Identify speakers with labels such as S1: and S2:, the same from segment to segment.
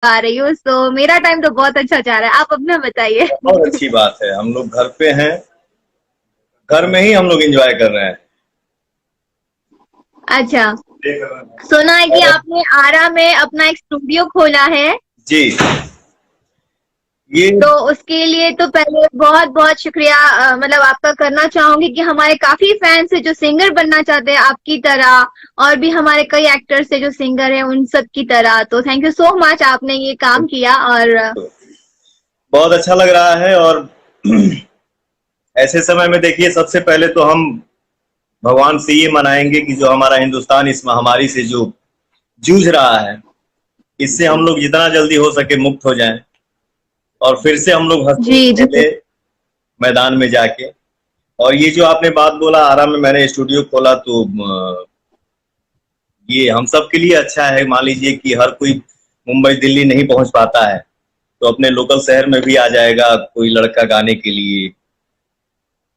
S1: पा रही हूँ, तो मेरा टाइम तो बहुत अच्छा जा रहा है। आप अपना बताइए।
S2: बहुत अच्छी बात है, हम लोग घर पे हैं, घर में ही हम लोग एंजॉय कर रहे हैं।
S1: अच्छा, सुना है कि आपने आरा में अपना एक स्टूडियो खोला है,
S2: जी, ये
S1: तो उसके लिए तो पहले बहुत बहुत शुक्रिया मतलब आपका करना चाहूंगी कि हमारे काफी फैंस है जो सिंगर बनना चाहते हैं आपकी तरह, और भी हमारे कई एक्टर्स है जो सिंगर हैं उन सब की तरह। तो थैंक यू सो मच, आपने ये काम किया। और
S2: बहुत अच्छा लग रहा है। और ऐसे समय में देखिए, सबसे पहले तो हम भगवान से ये मनाएंगे कि जो हमारा हिंदुस्तान इस महामारी से जो जूझ रहा है, इससे हम लोग जितना जल्दी हो सके मुक्त हो जाएं और फिर से हम लोग हंसते
S1: जी जी
S2: खेले मैदान में जाके। और ये जो आपने बात बोला, आरा में मैंने स्टूडियो खोला, तो ये हम सब के लिए अच्छा है। मान लीजिए कि हर कोई मुंबई दिल्ली नहीं पहुंच पाता है, तो अपने लोकल शहर में भी आ जाएगा कोई लड़का गाने के लिए,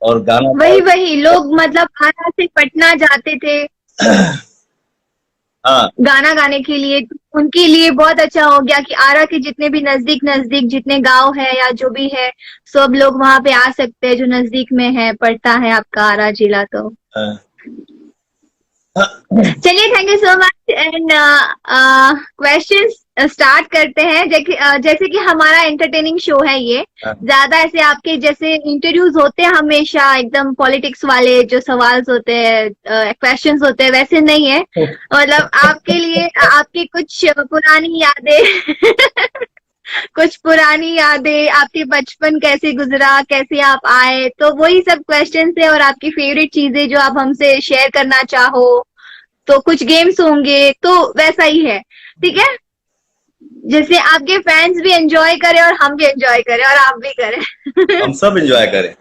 S2: और गाना
S1: वही वही लोग मतलब आरा से पटना जाते थे
S2: हाँ,
S1: गाना गाने के लिए, तो उनके लिए बहुत अच्छा हो गया कि आरा के जितने भी नजदीक नजदीक जितने गांव है या जो भी है, सब लोग वहां पे आ सकते हैं जो नजदीक में है, पड़ता है आपका आरा जिला। तो
S2: हाँ,
S1: चलिए, thank you so much. And questions start करते हैं। जैसे कि हमारा एंटरटेनिंग शो है ये,
S2: हाँ।
S1: ज्यादा ऐसे आपके जैसे इंटरव्यूज होते हैं हमेशा एकदम पॉलिटिक्स वाले जो सवाल होते हैं, क्वेश्चंस होते हैं, वैसे नहीं है। मतलब आपके लिए आपकी कुछ पुरानी यादें कुछ पुरानी यादें, आपके बचपन कैसे गुजरा, कैसे आप आए, तो वही सब क्वेश्चन है। और आपकी फेवरेट चीजें जो आप हमसे शेयर करना चाहो, तो कुछ गेम्स होंगे, तो वैसा ही है, ठीक है। जैसे आपके फैंस भी एंजॉय करें और हम भी एंजॉय करें और आप भी करें।
S2: हम सब एंजॉय करें।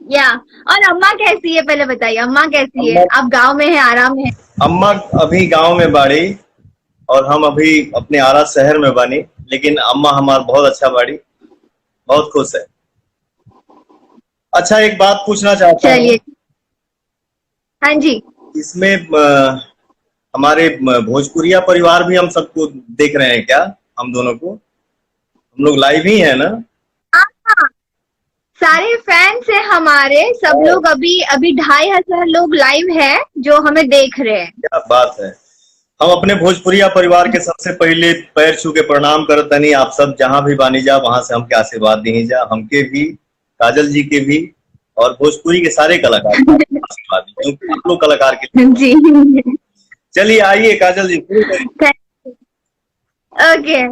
S1: या, और अम्मा कैसी है पहले बताइए, अम्मा कैसी है?
S2: अम्मा
S1: आप गांव में है, आराम में है?
S2: अम्मा अभी गांव में बाड़ी, और हम अभी अपने आरा शहर में बनी, लेकिन अम्मा हमारा बहुत अच्छा बाड़ी, बहुत खुश है। अच्छा, एक बात पूछना चाहता हूँ।
S1: चलिए, हाँ जी।
S2: इसमें हमारे भोजपुरिया परिवार भी हम सबको देख रहे हैं क्या? हम दोनों को, हम लोग लाइव ही है ना?
S1: हाँ हाँ, सारे फैंस हैं हमारे, सब लोग अभी अभी 2,500 लोग लाइव है जो हमें देख रहे हैं।
S2: क्या बात है। हम अपने भोजपुरिया परिवार के सबसे पहले पैर छू के प्रणाम करतनी। आप सब जहां भी बानी जा, वहां से हमके आशीर्वाद दी जा, हमके भी, काजल जी के भी, और भोजपुरी के सारे कलाकार को आशीर्वाद दी, क्योंकि आप लोग कलाकार के लिए।
S1: जी।
S2: चलिए आइए काजल जी, शुरू करिए।
S1: ओके,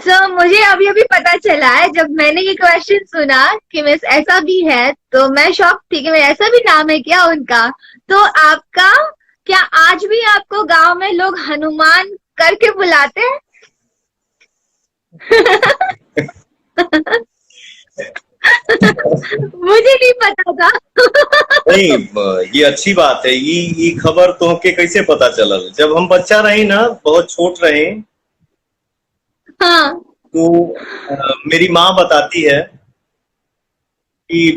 S1: सो मुझे अभी अभी पता चला है, जब मैंने ये क्वेश्चन सुना कि मिस ऐसा भी है, तो मैं शॉक थी कि ऐसा भी नाम है क्या उनका। तो आपका क्या आज भी आपको गांव में लोग हनुमान करके बुलाते हैं? मुझे नहीं पता था।
S2: नहीं, ये अच्छी बात है। ये खबर तो हमके कैसे पता चलल? जब हम बच्चा रही ना, बहुत छोट रहे,
S1: हाँ
S2: तो मेरी माँ बताती है कि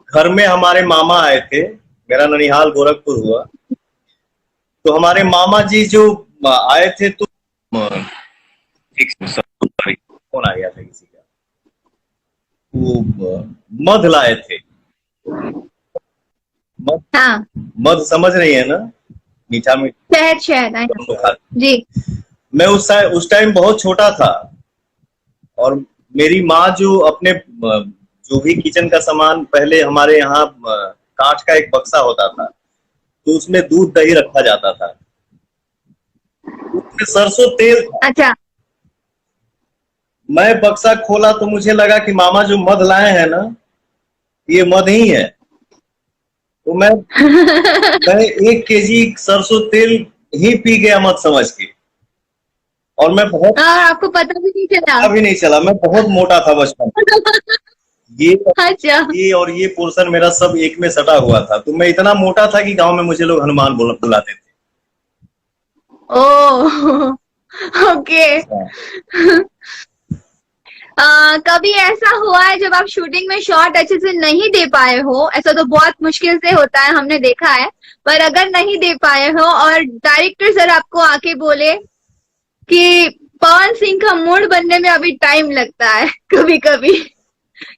S2: घर में हमारे मामा आए थे। मेरा ननिहाल गोरखपुर हुआ, तो हमारे मामा जी जो आए थे, तो एक फोन आ गया था किसी का, वो मध लाए थे। मध,
S1: हाँ,
S2: मध समझ रही है ना? मीठा मीठा
S1: शहद शहद
S2: हम लोग खाते।
S1: जी।
S2: मैं उस टाइम बहुत छोटा था, और मेरी माँ जो अपने जो भी किचन का सामान, पहले हमारे यहाँ कांच का एक बक्सा होता था, तो उसमें दूध दही रखा जाता था, उसमें सरसों तेल था।
S1: अच्छा।
S2: मैं बक्सा खोला तो मुझे लगा कि मामा जो मध लाए हैं ना, ये मध ही है। तो मैं 1 केजी सरसों तेल ही पी गया मत समझ के। और मैं बहुत,
S1: और आपको पता भी नहीं चला?
S2: अभी नहीं चला, मैं बहुत मोटा था बचपन में। ये
S1: अच्छा।
S2: ये पोर्शन मेरा सब एक में सटा हुआ था, तो मैं इतना मोटा था कि गांव में मुझे लोग हनुमान बुलाते थे।
S1: ओ ओके।
S2: हाँ।
S1: कभी ऐसा हुआ है जब आप शूटिंग में शॉट अच्छे से नहीं दे पाए हो? ऐसा तो बहुत मुश्किल से होता है, हमने देखा है। पर अगर नहीं दे पाए हो और डायरेक्टर सर आपको आके बोले कि सिंह का मूड बनने में अभी टाइम लगता है कभी कभी।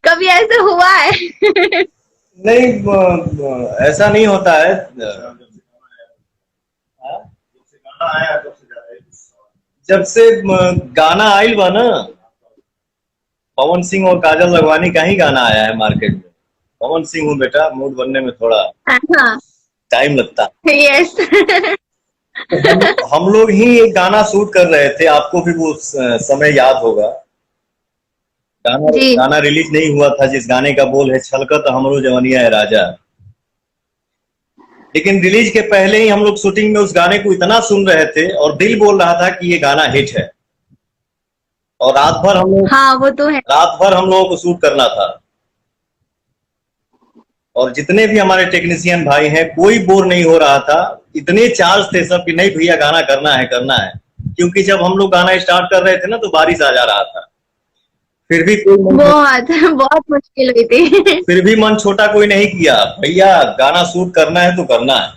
S1: कभी ऐसा हुआ है?
S2: नहीं, ऐसा नहीं होता है। जब से गाना आइल बा ना, पवन सिंह और काजल लखवानी का ही गाना आया है मार्केट में। पवन सिंह हूँ बेटा, मूड बनने में थोड़ा
S1: हाँ,
S2: टाइम लगता है।
S1: यस।
S2: हम लोग ही एक गाना शूट कर रहे थे, आपको भी वो समय याद होगा। गाना
S1: जी।
S2: गाना रिलीज नहीं हुआ था, जिस गाने का बोल है छलकत हमरो जवनिया है राजा। लेकिन रिलीज के पहले ही हम लोग शूटिंग में उस गाने को इतना सुन रहे थे और दिल बोल रहा था कि ये गाना हिट है। और
S1: हाँ, वो तो है।
S2: रात भर हम लोगों को शूट करना था। और जितने भी हमारे टेक्नीशियन भाई हैं, कोई बोर नहीं हो रहा था। इतने चार्ज थे सब कि नहीं भैया गाना करना है करना है। क्योंकि जब हम लोग गाना स्टार्ट कर रहे थे ना, तो बारिश आ जा रहा था। फिर भी
S1: बहुत बहुत मुश्किल हुई थी।
S2: फिर भी मन छोटा कोई नहीं किया, भैया गाना शूट करना है तो करना है।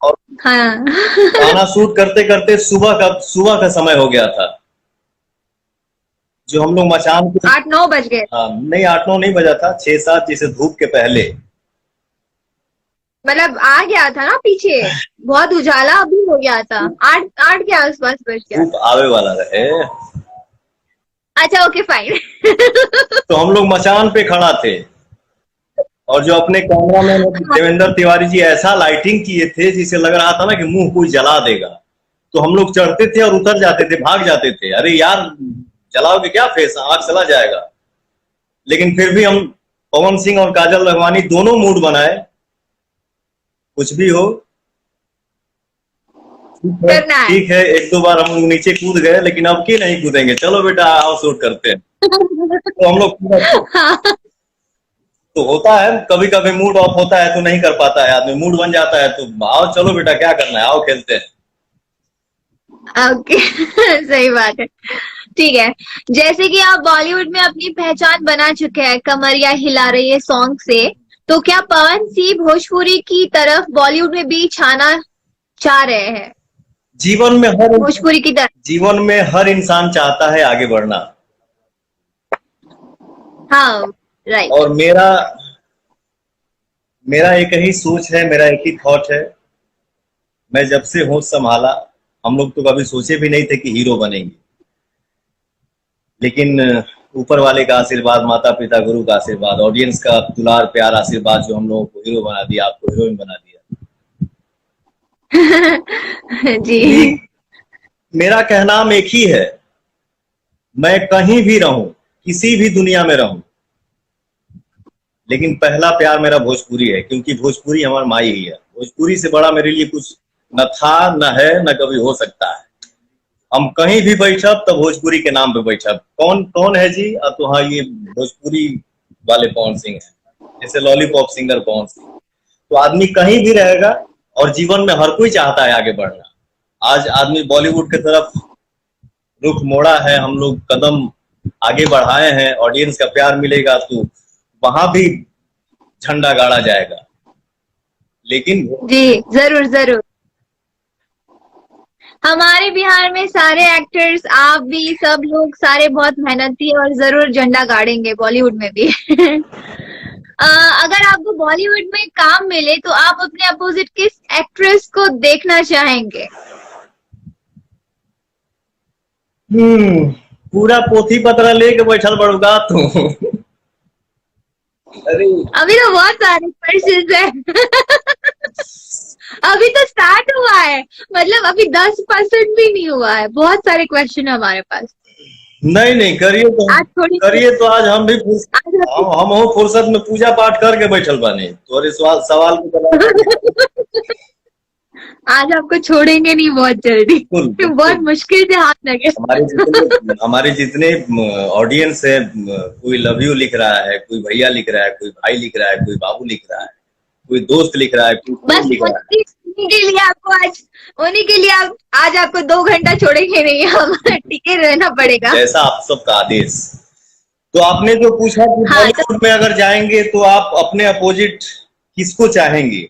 S2: और
S1: हाँ।
S2: गाना शूट करते करते सुबह का समय हो गया था। जो हम लोग मचान को
S1: 8-9 बज गए।
S2: नहीं, 8-9 नहीं बजा था, 6-7 जैसे धूप के पहले।
S1: मतलब आ गया था ना पीछे, बहुत उजाला अभी हो गया था। 8 के आसपास बज गया।
S2: धूप आवे वाला रहे।
S1: अच्छा, ओके, फाइन।
S2: तो हम लोग मचान पे खड़ा थे। और जो अपने कैमरामैन देवेंद्र तिवारी जी ऐसा लाइटिंग किए थे, जिसे लग रहा था ना कि मुंह कोई जला देगा। तो हम लोग चढ़ते थे और उतर जाते थे, भाग जाते थे, अरे यार जलाओगे क्या फेस, आग चला जाएगा। लेकिन फिर भी हम पवन सिंह और काजल लखवानी दोनों मूड बनाए, कुछ भी हो
S1: करना है।
S2: ठीक है। 1-2 बार हम लोग नीचे कूद गए, लेकिन अब की नहीं कूदेंगे, चलो बेटा आओ शूट करते हैं। तो हम लोग
S1: हाँ,
S2: तो होता है कभी कभी मूड ऑफ होता है तो नहीं कर पाता है आदमी, मूड बन जाता है तो आओ चलो बेटा क्या करना है, आओ खेलते हैं।
S1: ओके। सही बात है। ठीक है। जैसे कि आप बॉलीवुड में अपनी पहचान बना चुके हैं, कमरिया हिला रही है सॉन्ग से, तो क्या पवन सिंह भोजपुरी की तरफ बॉलीवुड में भी छाना चाह रहे हैं? भोजपुरी की तरफ।
S2: जीवन में हर इंसान चाहता है आगे बढ़ना।
S1: हाँ, राइट।
S2: और मेरा एक ही सोच है, मेरा एक ही थॉट है। मैं जब से होश संभाला, हम लोग तो कभी सोचे भी नहीं थे कि हीरो बनेंगे। लेकिन ऊपर वाले का आशीर्वाद, माता पिता गुरु का आशीर्वाद, ऑडियंस का दुलार प्यार आशीर्वाद जो हम लोगों को हीरो बना दिया, आपको हीरोइन बना दिया।
S1: जी।
S2: मेरा कहनाम एक ही है, मैं कहीं भी रहूं, किसी भी दुनिया में रहूं, लेकिन पहला प्यार मेरा भोजपुरी है। क्योंकि भोजपुरी हमारी माई ही है। भोजपुरी से बड़ा मेरे लिए कुछ न था, न है, न कभी हो सकता है। हम कहीं भी बैठब तो भोजपुरी के नाम पे बैठब। कौन कौन है जी? अब तो हाँ, ये भोजपुरी वाले पवन सिंह है, जैसे लॉलीपॉप सिंगर पवन सिंह। तो आदमी कहीं भी रहेगा, और जीवन में हर कोई चाहता है आगे बढ़ना। आज आदमी बॉलीवुड की तरफ रुख मोड़ा है, हम लोग कदम आगे बढ़ाए हैं, ऑडियंस का प्यार मिलेगा तो वहां भी झंडा गाड़ा जाएगा। लेकिन
S1: जी, जरूर जरूर। हमारे बिहार में सारे एक्टर्स, आप भी, सब लोग सारे बहुत मेहनती और जरूर झंडा गाड़ेंगे बॉलीवुड में भी। अगर आपको बॉलीवुड में काम मिले तो आप अपने अपोजिट किस एक्ट्रेस को देखना चाहेंगे?
S2: पूरा पोथी पत्र लेके बैठल बड़ुगा तू। अरे
S1: अभी तो बहुत सारे क्वेश्चन है। अभी तो स्टार्ट हुआ है, मतलब अभी 10% भी नहीं हुआ है। बहुत सारे क्वेश्चन है हमारे पास।
S2: नहीं करिए तो आज हम भी हम हो फुर्सत में पूजा पाठ करके बैठल बानी, तोरे सवाल के जवाब।
S1: आज आपको छोड़ेंगे नहीं बहुत जल्दी। बहुत मुश्किल से हाथ लगे।
S2: हमारे जितने ऑडियंस है, कोई लव यू लिख रहा है, कोई भैया लिख रहा है, कोई भाई लिख रहा है, कोई बाबू लिख रहा है, कोई दोस्त लिख रहा है,
S1: बस उन्हीं के लिए आपको आज आपको 2 घंटा छोड़ेंगे नहीं, हम टिके रहना पड़ेगा।
S2: जैसा आप सबका आदेश। तो आपने जो पूछा कि बॉलीवुड में अगर जाएंगे तो आप अपने अपोजिट किसको चाहेंगे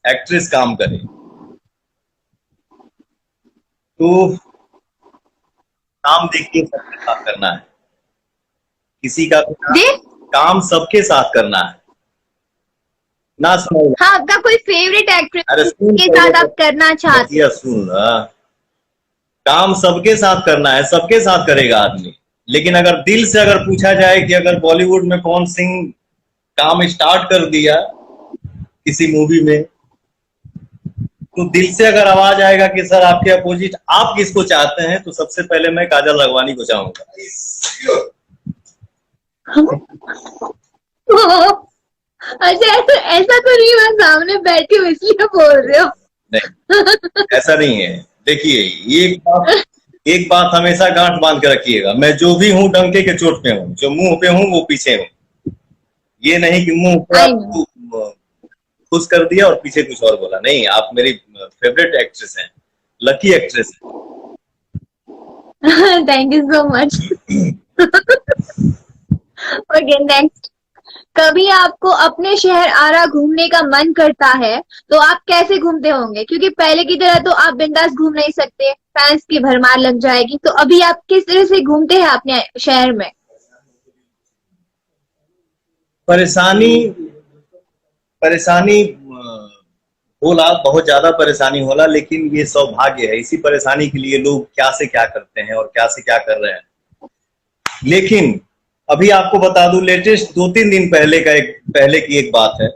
S2: एक्ट्रेस काम करे? तो काम देखिए सबके साथ करना है, किसी का भी
S1: जी
S2: काम सबके साथ करना है, ना समझ।
S1: हाँ, आपका कोई फेवरेट एक्ट्रेस
S2: अरे सुन
S1: के
S2: पहले
S1: साथ
S2: तो,
S1: आप करना चाहते
S2: बतिया सुन। काम सबके साथ करना है, सबके साथ करेगा आदमी, लेकिन अगर दिल से अगर पूछा जाए कि अगर बॉलीवुड में कौन सिंह काम स्टार्ट कर दिया किसी मूवी में, तो दिल से अगर आवाज आएगा कि सर आपके अपोजिट आप किसको चाहते हैं, तो सबसे पहले मैं काजल राघवानी को चाहूंगा।
S1: हो? अच्छा, ऐसा ऐसा तो नहीं, मैं सामने बैठी हूँ इसलिए बोल रहे हो।
S2: नहीं, ऐसा नहीं है। देखिए, एक बात हमेशा गांठ बांध के रखिएगा, मैं जो भी हूँ डंके के चोट पे हूँ, जो मुंह पे हूँ वो पीछे हूँ। ये नहीं कि मुंह पे
S1: आई नो।
S2: आपको खुश कर दिया और पीछे कुछ और बोला। नहीं, आप मेरी फेवरेट एक्ट्रेस हैं, lucky actress
S1: thank you so much. Okay, next. कभी आपको अपने शहर आरा घूमने का मन करता है तो आप कैसे घूमते होंगे? क्योंकि पहले की तरह तो आप बिंदास घूम नहीं सकते, फैंस की भरमार लग जाएगी। तो अभी आप किस तरह से घूमते हैं अपने शहर में?
S2: परेशानी परेशानी होला, बहुत ज्यादा परेशानी होला, लेकिन ये सौभाग्य है। इसी परेशानी के लिए लोग क्या से क्या करते हैं और क्या से क्या कर रहे हैं। लेकिन अभी आपको बता दूं, लेटेस्ट 2-3 दिन पहले की एक बात है।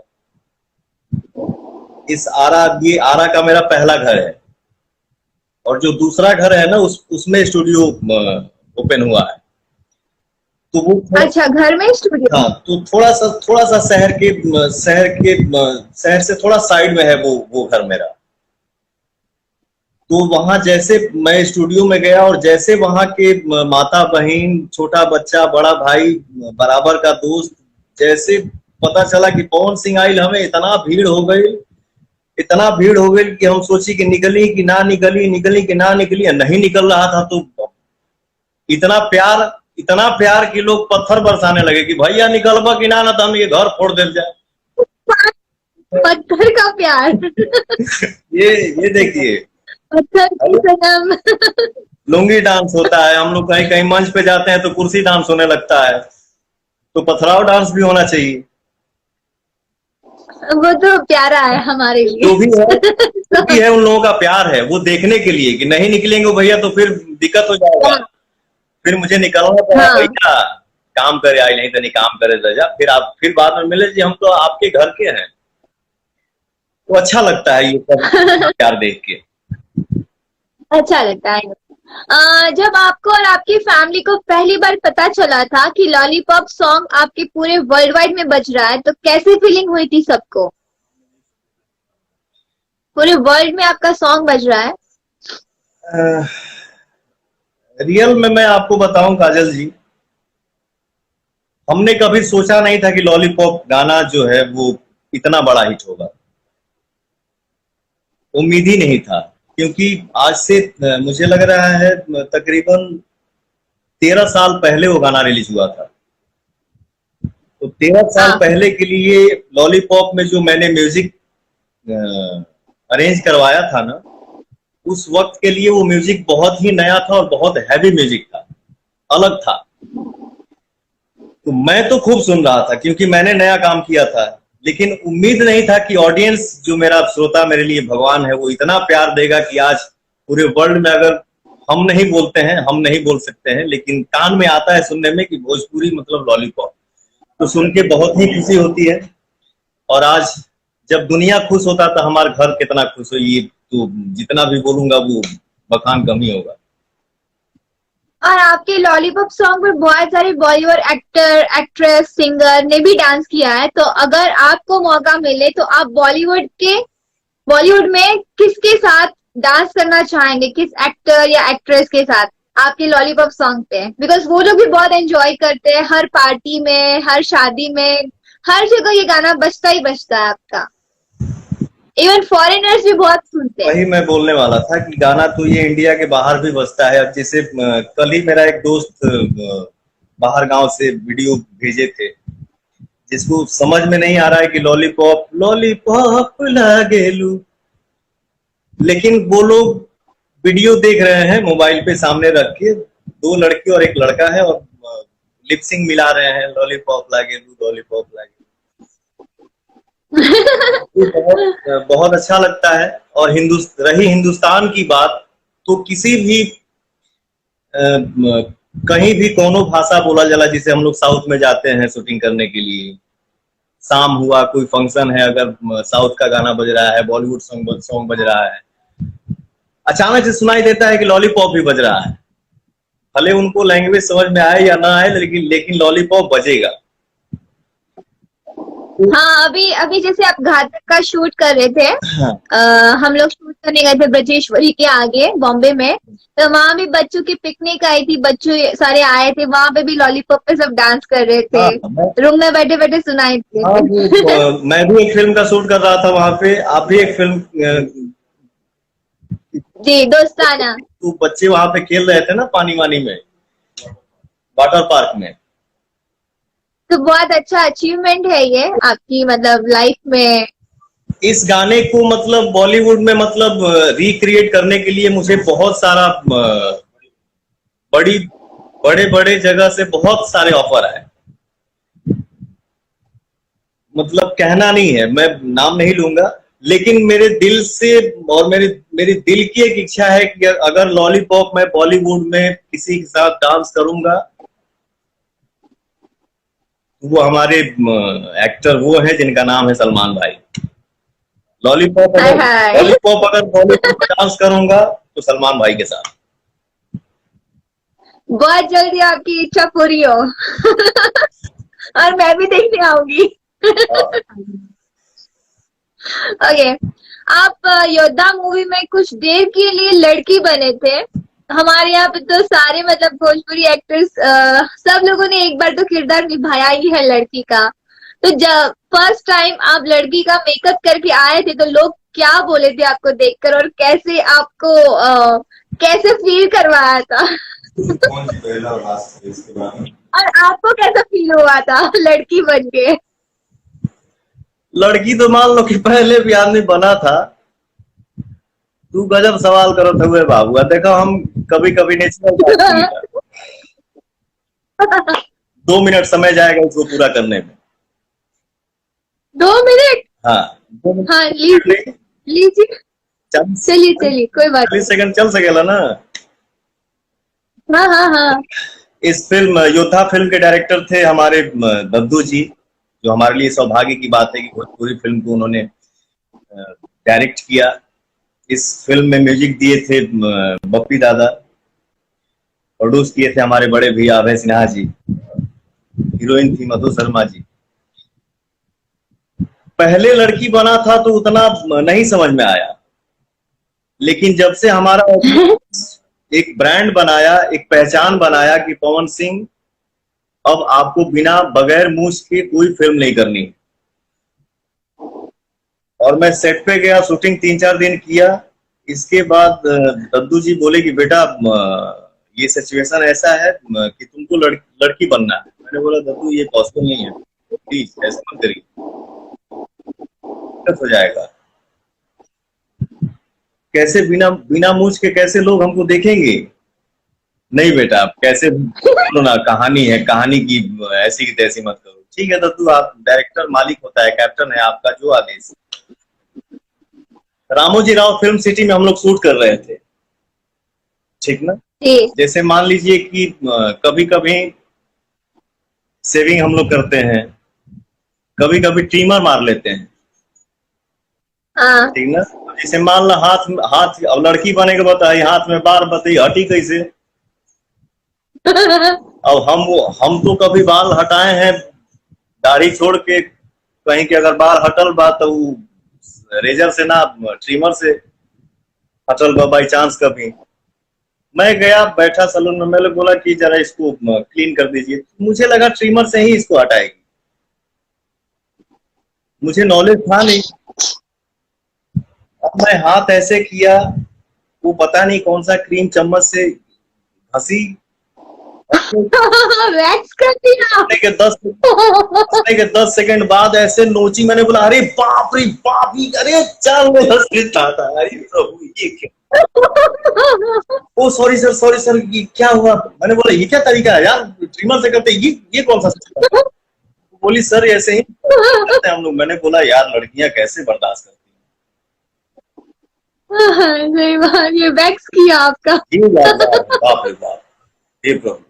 S2: ये आरा का मेरा पहला घर है, और जो दूसरा घर है ना, उसमें स्टूडियो ओपन हुआ है। तो वो
S1: अच्छा, घर में स्टूडियो?
S2: हाँ, तो थोड़ा सा शहर से थोड़ा साइड में है वो घर मेरा। तो वहां जैसे मैं स्टूडियो में गया, और जैसे वहां के माता बहन, छोटा बच्चा, बड़ा भाई, बराबर का दोस्त, जैसे पता चला कि पवन सिंह आइल, हमें इतना भीड़ हो गई कि हम सोची कि निकली कि ना निकली, निकली कि ना निकली। नहीं निकल रहा था तो इतना प्यार कि लोग पत्थर बरसाने लगे कि भैया निकलबा कि ना तो हम ये घर फोड़ दे जाए।
S1: पत्थर का प्यार।
S2: ये देखिए,
S1: पत्थर की सनम।
S2: लुंगी डांस होता है, हम लोग कहीं कहीं मंच पे जाते हैं तो कुर्सी डांस होने लगता है, तो पथराव डांस भी होना चाहिए।
S1: वो तो प्यारा है हमारे लिए।
S2: जो भी है उन लोगों का प्यार है, वो देखने के लिए कि नहीं निकलेंगे भैया तो फिर दिक्कत हो जाएगा, फिर मुझे निकलना पड़ा। भैया काम करे आई, नहीं तो नहीं काम करे रजा, फिर बाद में मिले जी हम तो आपके घर के हैं। तो अच्छा लगता है ये सब प्यार देख के।
S1: अच्छा लगता है। जब आपको और आपकी फैमिली को पहली बार पता चला था कि लॉलीपॉप सॉन्ग आपके पूरे वर्ल्ड वाइड में बज रहा है, तो कैसी फीलिंग हुई थी सबको? पूरे वर्ल्ड में आपका सॉन्ग बज रहा है।
S2: रियल में मैं आपको बताऊं काजल जी, हमने कभी सोचा नहीं था कि लॉलीपॉप गाना जो है वो इतना बड़ा हिट होगा। उम्मीद ही नहीं था, क्योंकि आज से मुझे लग रहा है तकरीबन 13 साल पहले वो गाना रिलीज हुआ था। तो 13 साल पहले के लिए लॉलीपॉप में जो मैंने म्यूजिक अरेंज करवाया था ना, उस वक्त के लिए वो म्यूजिक बहुत ही नया था और बहुत हैवी म्यूजिक था, अलग था। तो मैं तो खूब सुन रहा था क्योंकि मैंने नया काम किया था, लेकिन उम्मीद नहीं था कि ऑडियंस, जो मेरा श्रोता मेरे लिए भगवान है, वो इतना प्यार देगा कि आज पूरे वर्ल्ड में, अगर हम नहीं बोलते हैं, हम नहीं बोल सकते हैं, लेकिन कान में आता है सुनने में कि भोजपुरी मतलब लॉलीपॉप, तो सुन के बहुत ही खुशी होती है। और आज जब दुनिया खुश होता तो हमारा घर कितना खुश हो, ये तो जितना भी बोलूंगा वो बखान कम ही होगा।
S1: और आपके लॉलीपॉप सॉन्ग पर बहुत सारे बॉलीवुड एक्टर, एक्ट्रेस, सिंगर ने भी डांस किया है। तो अगर आपको मौका मिले तो आप बॉलीवुड में किसके साथ डांस करना चाहेंगे? किस एक्टर या एक्ट्रेस के साथ आपके लॉलीपॉप सॉन्ग पे? बिकॉज वो लोग भी बहुत एंजॉय करते हैं, हर पार्टी में, हर शादी में, हर जगह ये गाना बजता ही बजता है आपका। इवन फॉरेनर्स भी बहुत सुनते हैं।
S2: वही मैं बोलने वाला था कि गाना तो ये इंडिया के बाहर भी बजता है। अब जैसे कल ही मेरा एक दोस्त बाहर गांव से वीडियो भेजे थे, जिसको समझ में नहीं आ रहा है कि लॉलीपॉप लॉलीपॉप लागेलू, लेकिन वो लोग वीडियो देख रहे हैं मोबाइल पे सामने रख के, दो लड़की और एक लड़का है और लिपसिंग मिला रहे हैं, लॉलीपॉप लागे दू लॉलीपॉप लागे। ये बहुत बहुत अच्छा लगता है। और रही हिंदुस्तान की बात, तो किसी भी कहीं भी कोनो भाषा बोला जाला, जिसे हम लोग साउथ में जाते हैं शूटिंग करने के लिए, शाम हुआ कोई फंक्शन है, अगर साउथ का गाना बज रहा है, बॉलीवुड सॉन्ग बज रहा है, अचानक से सुनाई देता है कि लॉलीपॉप भी बज रहा है। भले उनको लैंग्वेज समझ में आए या ना आए, लेकिन लॉलीपॉप बजेगा।
S1: हाँ, अभी जैसे आप घातक का शूट कर रहे थे।
S2: हाँ।
S1: हम लोग शूट करने गए थे ब्रजेश्वरी के आगे बॉम्बे में, तो वहां भी बच्चों की पिकनिक आई थी, बच्चों सारे आए थे, वहां पे भी लॉलीपॉप पे सब डांस कर रहे थे। रूम में बैठे बैठे सुनाई थे।
S2: मैं भी एक फिल्म का शूट कर रहा था वहां पे, आप भी एक फिल्म
S1: जी, दोस्ताना।
S2: तो बच्चे वहां पे खेल रहे थे ना पानी वानी में, वाटर पार्क में।
S1: तो बहुत अच्छा अचीवमेंट है ये आपकी, मतलब लाइफ में।
S2: इस गाने को मतलब बॉलीवुड में मतलब रिक्रिएट करने के लिए मुझे बहुत सारा बड़े बड़े जगह से बहुत सारे ऑफर आए। मतलब कहना नहीं है, मैं नाम नहीं लूंगा, लेकिन मेरे दिल से और मेरी दिल की एक इच्छा है कि अगर लॉलीपॉप मैं बॉलीवुड में किसी के साथ डांस करूंगा, वो हमारे एक्टर वो है जिनका नाम है सलमान भाई। लॉलीपॉप अगर बॉलीवुड में डांस करूंगा तो सलमान भाई के साथ।
S1: बहुत जल्दी आपकी इच्छा पूरी हो। और मैं भी देखने आऊंगी। ओके, आप योद्धा मूवी में कुछ देर के लिए लड़की बने थे। हमारे यहाँ पे तो सारे मतलब भोजपुरी एक्टर्स सब लोगों ने एक बार तो किरदार निभाया ही है लड़की का। तो जब फर्स्ट टाइम आप लड़की का मेकअप करके आए थे, तो लोग क्या बोले थे आपको देखकर, और कैसे आपको कैसे फील करवाया था? और आपको कैसा फील हुआ था लड़की बन के?
S2: लड़की तो मान लो कि पहले भी आदमी बना था। तू गजब सवाल करो थे हुए बाबू। देखो हम कभी कभी नेचुरल 2 मिनट समय जाएगा इसको पूरा करने में।
S1: 2 मिनट?
S2: हाँ, 2 मिनट।
S1: हाँ, लीजिए चलिए कोई बात
S2: 40 सेकंड चल सकेला ना।
S1: हाँ हाँ हाँ।
S2: इस फिल्म योद्धा फिल्म के डायरेक्टर थे हमारे दद्दू जी, जो हमारे लिए सौभाग्य की बात है कि पूरी फिल्म को उन्होंने डायरेक्ट किया। इस फिल्म में म्यूजिक दिए थे बप्पी दादा, प्रोड्यूस किए थे हमारे बड़े भैया अभय सिन्हा जी, हीरोइन थी मधु शर्मा जी। पहले लड़की बना था तो उतना नहीं समझ में आया, लेकिन जब से हमारा एक ब्रांड बनाया, एक पहचान बनाया कि पवन सिंह अब आपको बिना बगैर मूछ के कोई फिल्म नहीं करनी। और मैं सेट पे गया, शूटिंग 3-4 दिन किया। इसके बाद दद्दू जी बोले कि बेटा ये सिचुएशन ऐसा है कि तुमको लड़की बनना है। मैंने बोला दद्दू ये पॉसिबल नहीं है, प्लीज ऐसा मत करिए, हो जाएगा। कैसे बिना मूछ के कैसे लोग हमको देखेंगे? नहीं बेटा, आप कैसे बोलो ना, कहानी है, कहानी की ऐसी की तैसी मत करो। ठीक है दद्दू, आप डायरेक्टर मालिक होता है, कैप्टन है, आपका जो आदेश। रामोजी राव फिल्म सिटी में हम लोग शूट कर रहे थे, ठीक ना। जैसे मान लीजिए कि कभी कभी सेविंग हम लोग करते हैं, कभी कभी ट्रिमर मार लेते हैं, ठीक ना। जैसे मान लो हाथ अब लड़की बने के बताइए, हाथ में बाल बताइए हटी कैसे। अब हम तो कभी बाल हटाए हैं दाढ़ी छोड़ के, कहीं के अगर बाल हटल बा तो रेजर से ना ट्रिमर से हटल बा बाई चांस कभी। मैं गया बैठा सलून में, मैंने बोला कि जरा इसको क्लीन कर दीजिए। मुझे लगा ट्रिमर से ही इसको हटाएगी, मुझे नॉलेज था नहीं। अब मैं हाथ ऐसे किया, वो पता नहीं कौन सा क्रीम चम्मच से घसी,
S1: वैक्स कर दिया।
S2: के 10 सेकंड बाद ऐसे नोची। मैंने बोला अरे बाप रे बाप, अरे 4 था। अरे प्रभु ये क्या। ओ सॉरी सर, ये क्या हुआ? मैंने बोला ये क्या तरीका है यार, ट्रिमर से करते, ये कौन सा सिस्टम है? बोली सर ऐसे ही करते हैं हम लोग। मैंने बोला यार लड़कियां कैसे बर्दाश्त करती
S1: सही बात, ये वैक्स किया आपका।
S2: हैं? ये बाप रे बाप, ये प्रॉब्लम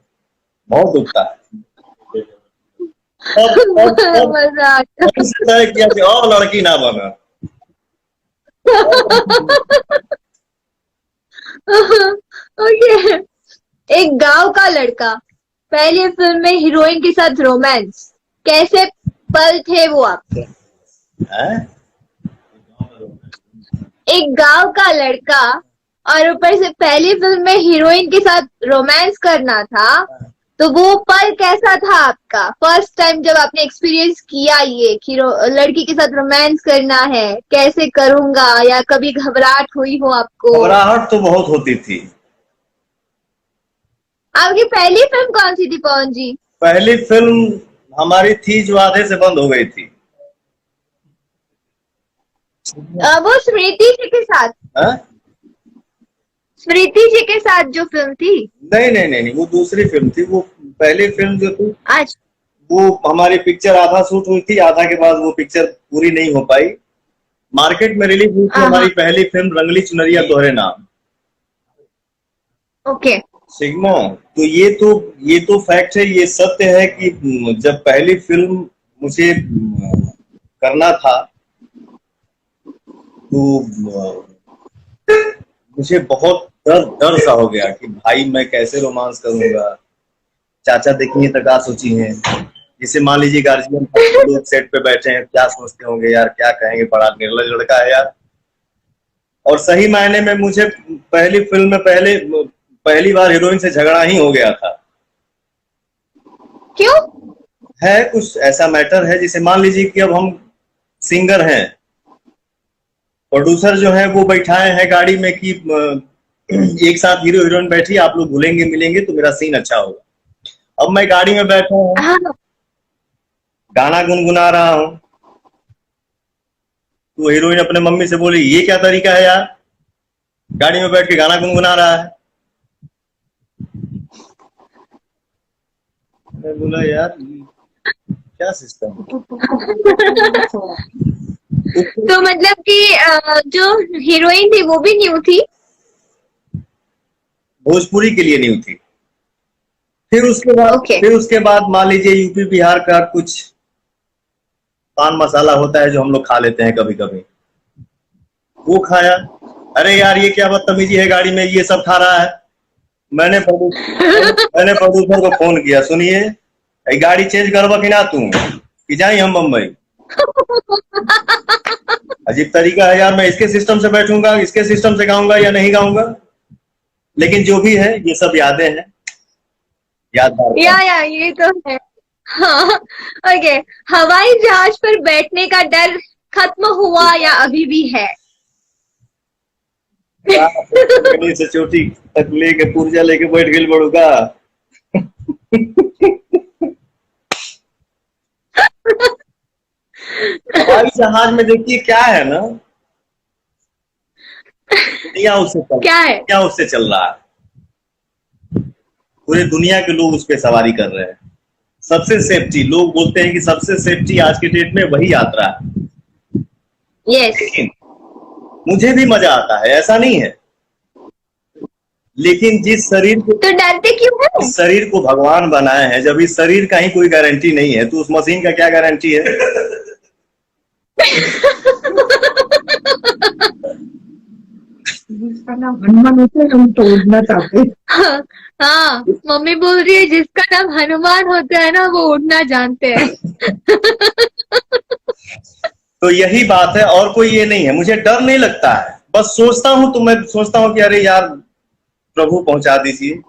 S2: बहुत दुखता है। अब
S1: मजा आ गया।
S2: तय किया कि और लड़की ना बना।
S1: ओके, एक गांव का लड़का, पहली फिल्म में हीरोइन के साथ रोमांस, कैसे पल थे वो आपके?
S2: हैं?
S1: एक गांव का लड़का और ऊपर से पहली फिल्म में हीरोइन के साथ रोमांस करना था, तो वो पल कैसा था आपका? फर्स्ट टाइम जब आपने एक्सपीरियंस किया ये कि लड़की के साथ रोमांस करना है, कैसे करूंगा, या कभी घबराहट हुई हो आपको?
S2: घबराहट तो बहुत होती थी।
S1: आपकी पहली फिल्म कौन सी थी पवन जी?
S2: पहली फिल्म हमारी थी जो आधे से बंद हो गई थी।
S1: वो स्मृति जी के साथ।
S2: है?
S1: स्मृति जी के साथ जो फिल्म थी?
S2: नहीं, वो दूसरी फिल्म थी। वो पहली फिल्म जो थी
S1: आज
S2: वो हमारी पिक्चर आधा शूट हुई थी, आधा के बाद वो पिक्चर पूरी नहीं हो पाई। मार्केट में रिलीज हुई थी हमारी पहली फिल्म रंगली चुनरिया तोहरे नाम।
S1: ओके।
S2: सिग्मो, तो ये तो फैक्ट है, ये सत्य है कि जब पहली फिल्म मुझे करना था तो मुझे बहुत डर सा हो गया कि भाई मैं कैसे रोमांस करूंगा। चाचा देखेंगे तो क्या सोची है, जैसे मान लीजिए गार्जियन लोग सेट पे बैठे हैं, क्या सोचते होंगे यार, क्या कहेंगे, बड़ा निर्लज लड़का है यार। और सही मायने में मुझे पहली फिल्म में पहली बार हीरोइन से झगड़ा ही हो गया था।
S1: क्यों?
S2: है कुछ ऐसा मैटर है, जैसे मान लीजिए कि अब हम सिंगर हैं, प्रोड्यूसर जो है वो बैठाए हैं गाड़ी में कि एक साथ हीरो हीरोइन बैठी, आप लोग भूलेंगे मिलेंगे तो मेरा सीन अच्छा होगा। अब मैं गाड़ी में बैठा हूँ, गाना गुनगुना रहा हूँ, तो हीरोइन अपने मम्मी से बोली ये क्या तरीका है यार, गाड़ी में बैठ के गाना गुनगुना रहा है। मैं बोला यार क्या सिस्टम है।
S1: तो मतलब कि जो हीरोइन थी वो भी न्यू थी?
S2: भोजपुरी के लिए न्यू थी। फिर उसके बाद मान लीजिए यूपी बिहार का कुछ पान मसाला होता है जो हम लोग खा लेते हैं कभी कभी, वो खाया। अरे यार ये क्या बदतमीजी है, गाड़ी में ये सब खा रहा है। मैंने प्रोड्यूसर को फोन किया, सुनिए गाड़ी चेंज करवा कि ना तू कि जाए हम मुंबई। अजीब तरीका है यार, मैं इसके सिस्टम से बैठूंगा, इसके सिस्टम से गाऊंगा या नहीं गाऊंगा। लेकिन जो भी है ये सब यादें हैं, यादगार।
S1: या ये तो है। हाँ, ओके। हवाई जहाज पर बैठने का डर खत्म हुआ या अभी भी है?
S2: से चोटी तक लेके पुर्जा लेके बैठ गई बड़ूगा। हवाई जहाज में देखिए क्या है ना, क्या उससे चल रहा है, पूरे दुनिया के लोग उस पर सवारी कर रहे हैं। सबसे सेफ्टी, लोग बोलते हैं कि सबसे सेफ्टी आज के डेट में वही यात्रा है। लेकिन मुझे भी मजा आता है, ऐसा नहीं है, लेकिन जिस शरीर को
S1: तो डरते क्यों है?
S2: इस शरीर को भगवान बनाए हैं, जब इस शरीर का ही कोई गारंटी नहीं है तो उस मशीन का क्या गारंटी है।
S3: जिसका नाम हनुमान होता है हम तोड़ना चाहते हैं।
S1: हाँ, मम्मी बोल रही है जिसका नाम हनुमान होता है ना वो उड़ना जानते हैं।
S2: तो यही बात है, और कोई ये नहीं है। मुझे डर नहीं लगता है, बस सोचता हूँ तो मैं सोचता हूँ कि अरे यार प्रभु पहुंचा दीजिए।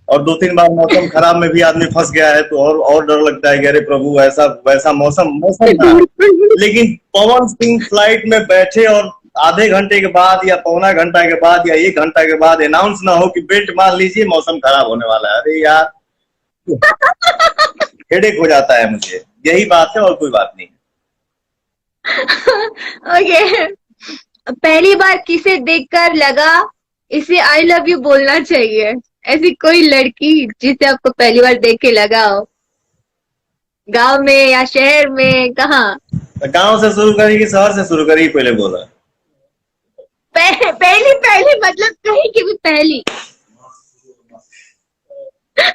S2: और 2-3 बार मौसम खराब में भी आदमी फंस गया है तो और डर लगता है कि अरे प्रभु ऐसा वैसा मौसम था। लेकिन पवन सिंह फ्लाइट में बैठे और आधे घंटे के बाद या पौना घंटा के बाद या 1 घंटा के बाद अनाउंस ना हो कि बेल्ट मार लीजिए मौसम खराब होने वाला है, अरे यार हेडेक हो जाता है मुझे। यही बात है और कोई बात नहीं।
S1: ओके, पहली बार किसे देखकर लगा इसे आई लव यू बोलना चाहिए, ऐसी कोई लड़की जिसे आपको पहली बार देख के लगा हो, गांव में या शहर में, कहाँ?
S2: गांव से शुरू करी कि शहर से शुरू करी, पहले बोला।
S1: पहली पहली मतलब कहीं की भी पहली।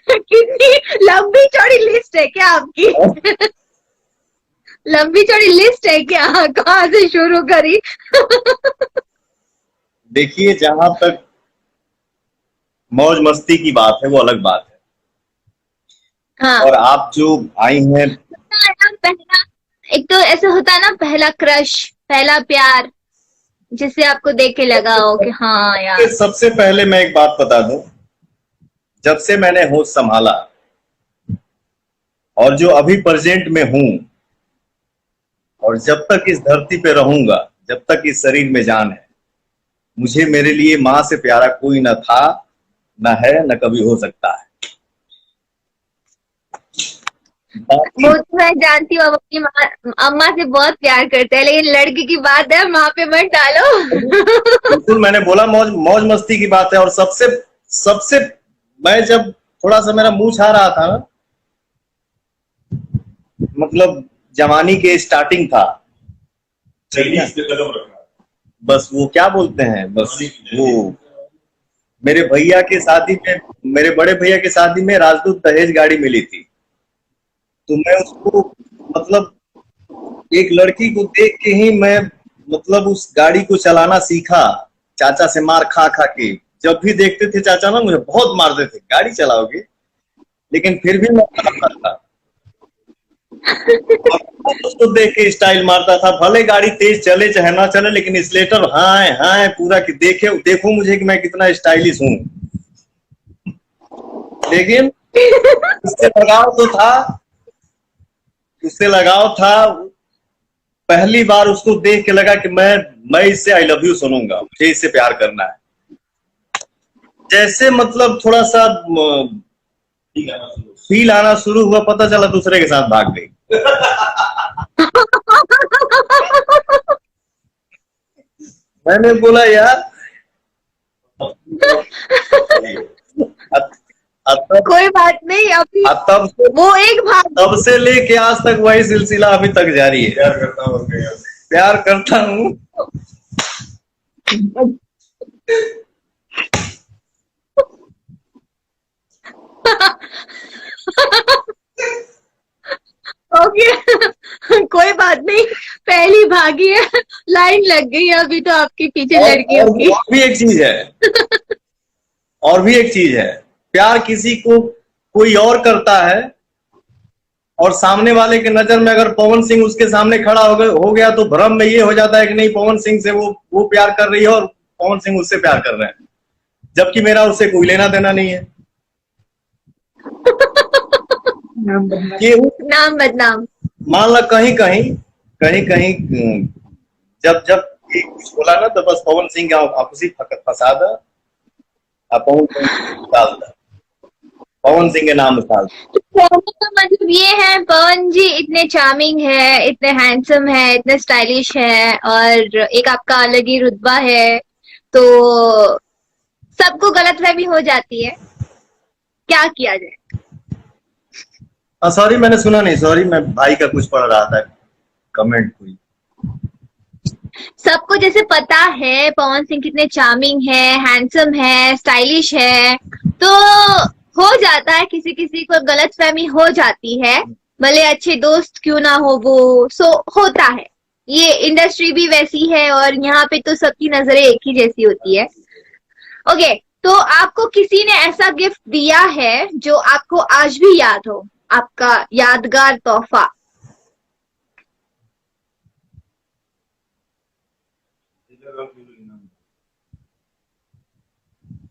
S1: कितनी लंबी चौड़ी लिस्ट है क्या आपकी? लंबी चौड़ी लिस्ट है क्या? कहाँ से शुरू करी?
S2: देखिए, जहां तक मौज मस्ती की बात है वो अलग बात है,
S1: हाँ,
S2: और आप जो आई हैं,
S1: पहला एक तो ऐसा होता है ना, पहला क्रश, पहला प्यार, जिसे आपको देख के लगा हो कि हाँ यार।
S2: सबसे पहले मैं एक बात बता दूं, जब से मैंने होश संभाला और जो अभी प्रेजेंट में हूं, और जब तक इस धरती पे रहूंगा, जब तक इस शरीर में जान है, मुझे मेरे लिए माँ से प्यारा कोई न था, न है, न कभी हो सकता है।
S1: वो तो मैं जानती हूँ, आप अपनी अम्मा से बहुत प्यार करते हैं, लेकिन लड़की की बात है, माँ पे मत डालो।
S2: बिल्कुल, मैंने बोला मौज मस्ती की बात है। और सबसे सबसे मैं जब थोड़ा सा मेरा मुंह छा रहा था ना, मतलब जवानी के स्टार्टिंग था, बस वो क्या बोलते हैं, बस वो मेरे भैया के शादी में, मेरे बड़े भैया की शादी में राजदूत दहेज गाड़ी मिली थी, तो मैं उसको, मतलब एक लड़की को देख के ही मैं, मतलब उस गाड़ी को चलाना सीखा, चाचा से मार खा खा के। जब भी देखते थे चाचा ना, मुझे बहुत मारते थे, गाड़ी चलाओगे, लेकिन फिर भी मैं चलाता था। उसको देख के स्टाइल मारता था, भले गाड़ी तेज चले चाहे ना चले, लेकिन स्लेटर हाँ हाँ पूरा कि देखो मुझे कि मैं कितना स्टाइलिश हूँ। लेकिन उससे लगाव तो था, उससे लगाव था। पहली बार उसको देख के लगा कि मैं इससे आई लव यू सुनूंगा, मुझे इससे प्यार करना है। जैसे मतलब थोड़ा सा फील आना शुरू हुआ, पता चला दूसरे के साथ भाग गई। मैंने बोला यार
S1: कोई बात नहीं, अभी
S2: तब
S1: वो एक भाग,
S2: तब से लेके आज तक वही सिलसिला अभी तक जारी है। प्यार करता हूँ।
S1: ओके, कोई बात नहीं, पहली भागी है, लाइन लग गई है अभी तो आपके पीछे लड़कियों की।
S2: और भी एक चीज है, और भी एक चीज है, प्यार किसी को कोई और करता है, और सामने वाले के नजर में अगर पवन सिंह उसके सामने खड़ा हो गया तो भ्रम में ये हो जाता है कि नहीं, पवन सिंह से वो प्यार कर रही है और पवन सिंह उससे प्यार कर रहे हैं, जबकि मेरा उससे कोई लेना देना नहीं है।
S1: नाम बदनाम।
S2: मान लो कहीं जब कुछ बोला ना, तो बस पवन सिंह आपसी फंसा दा, पवन सिंह के नाम डाल।
S1: तो मतलब ये है, पवन जी इतने चार्मिंग है, इतने हैंडसम है, इतने स्टाइलिश है, और एक आपका अलग ही रुतबा है, तो सबको गलतफहमी हो जाती है, क्या किया जाए?
S2: सॉरी, मैंने सुना नहीं, सॉरी, मैं भाई का कुछ पढ़ रहा था, कमेंट हुई।
S1: सबको जैसे पता है पवन सिंह कितने चार्मिंग है, हैंडसम है, स्टाइलिश है, तो हो जाता है, किसी किसी को गलतफहमी हो जाती है, भले अच्छे दोस्त क्यों ना हो वो, सो होता है, ये इंडस्ट्री भी वैसी है, और यहाँ पे तो सबकी नजरें एक ही जैसी होती है। ओके, तो आपको किसी ने ऐसा गिफ्ट दिया है जो आपको आज भी याद हो, आपका यादगार तोहफा?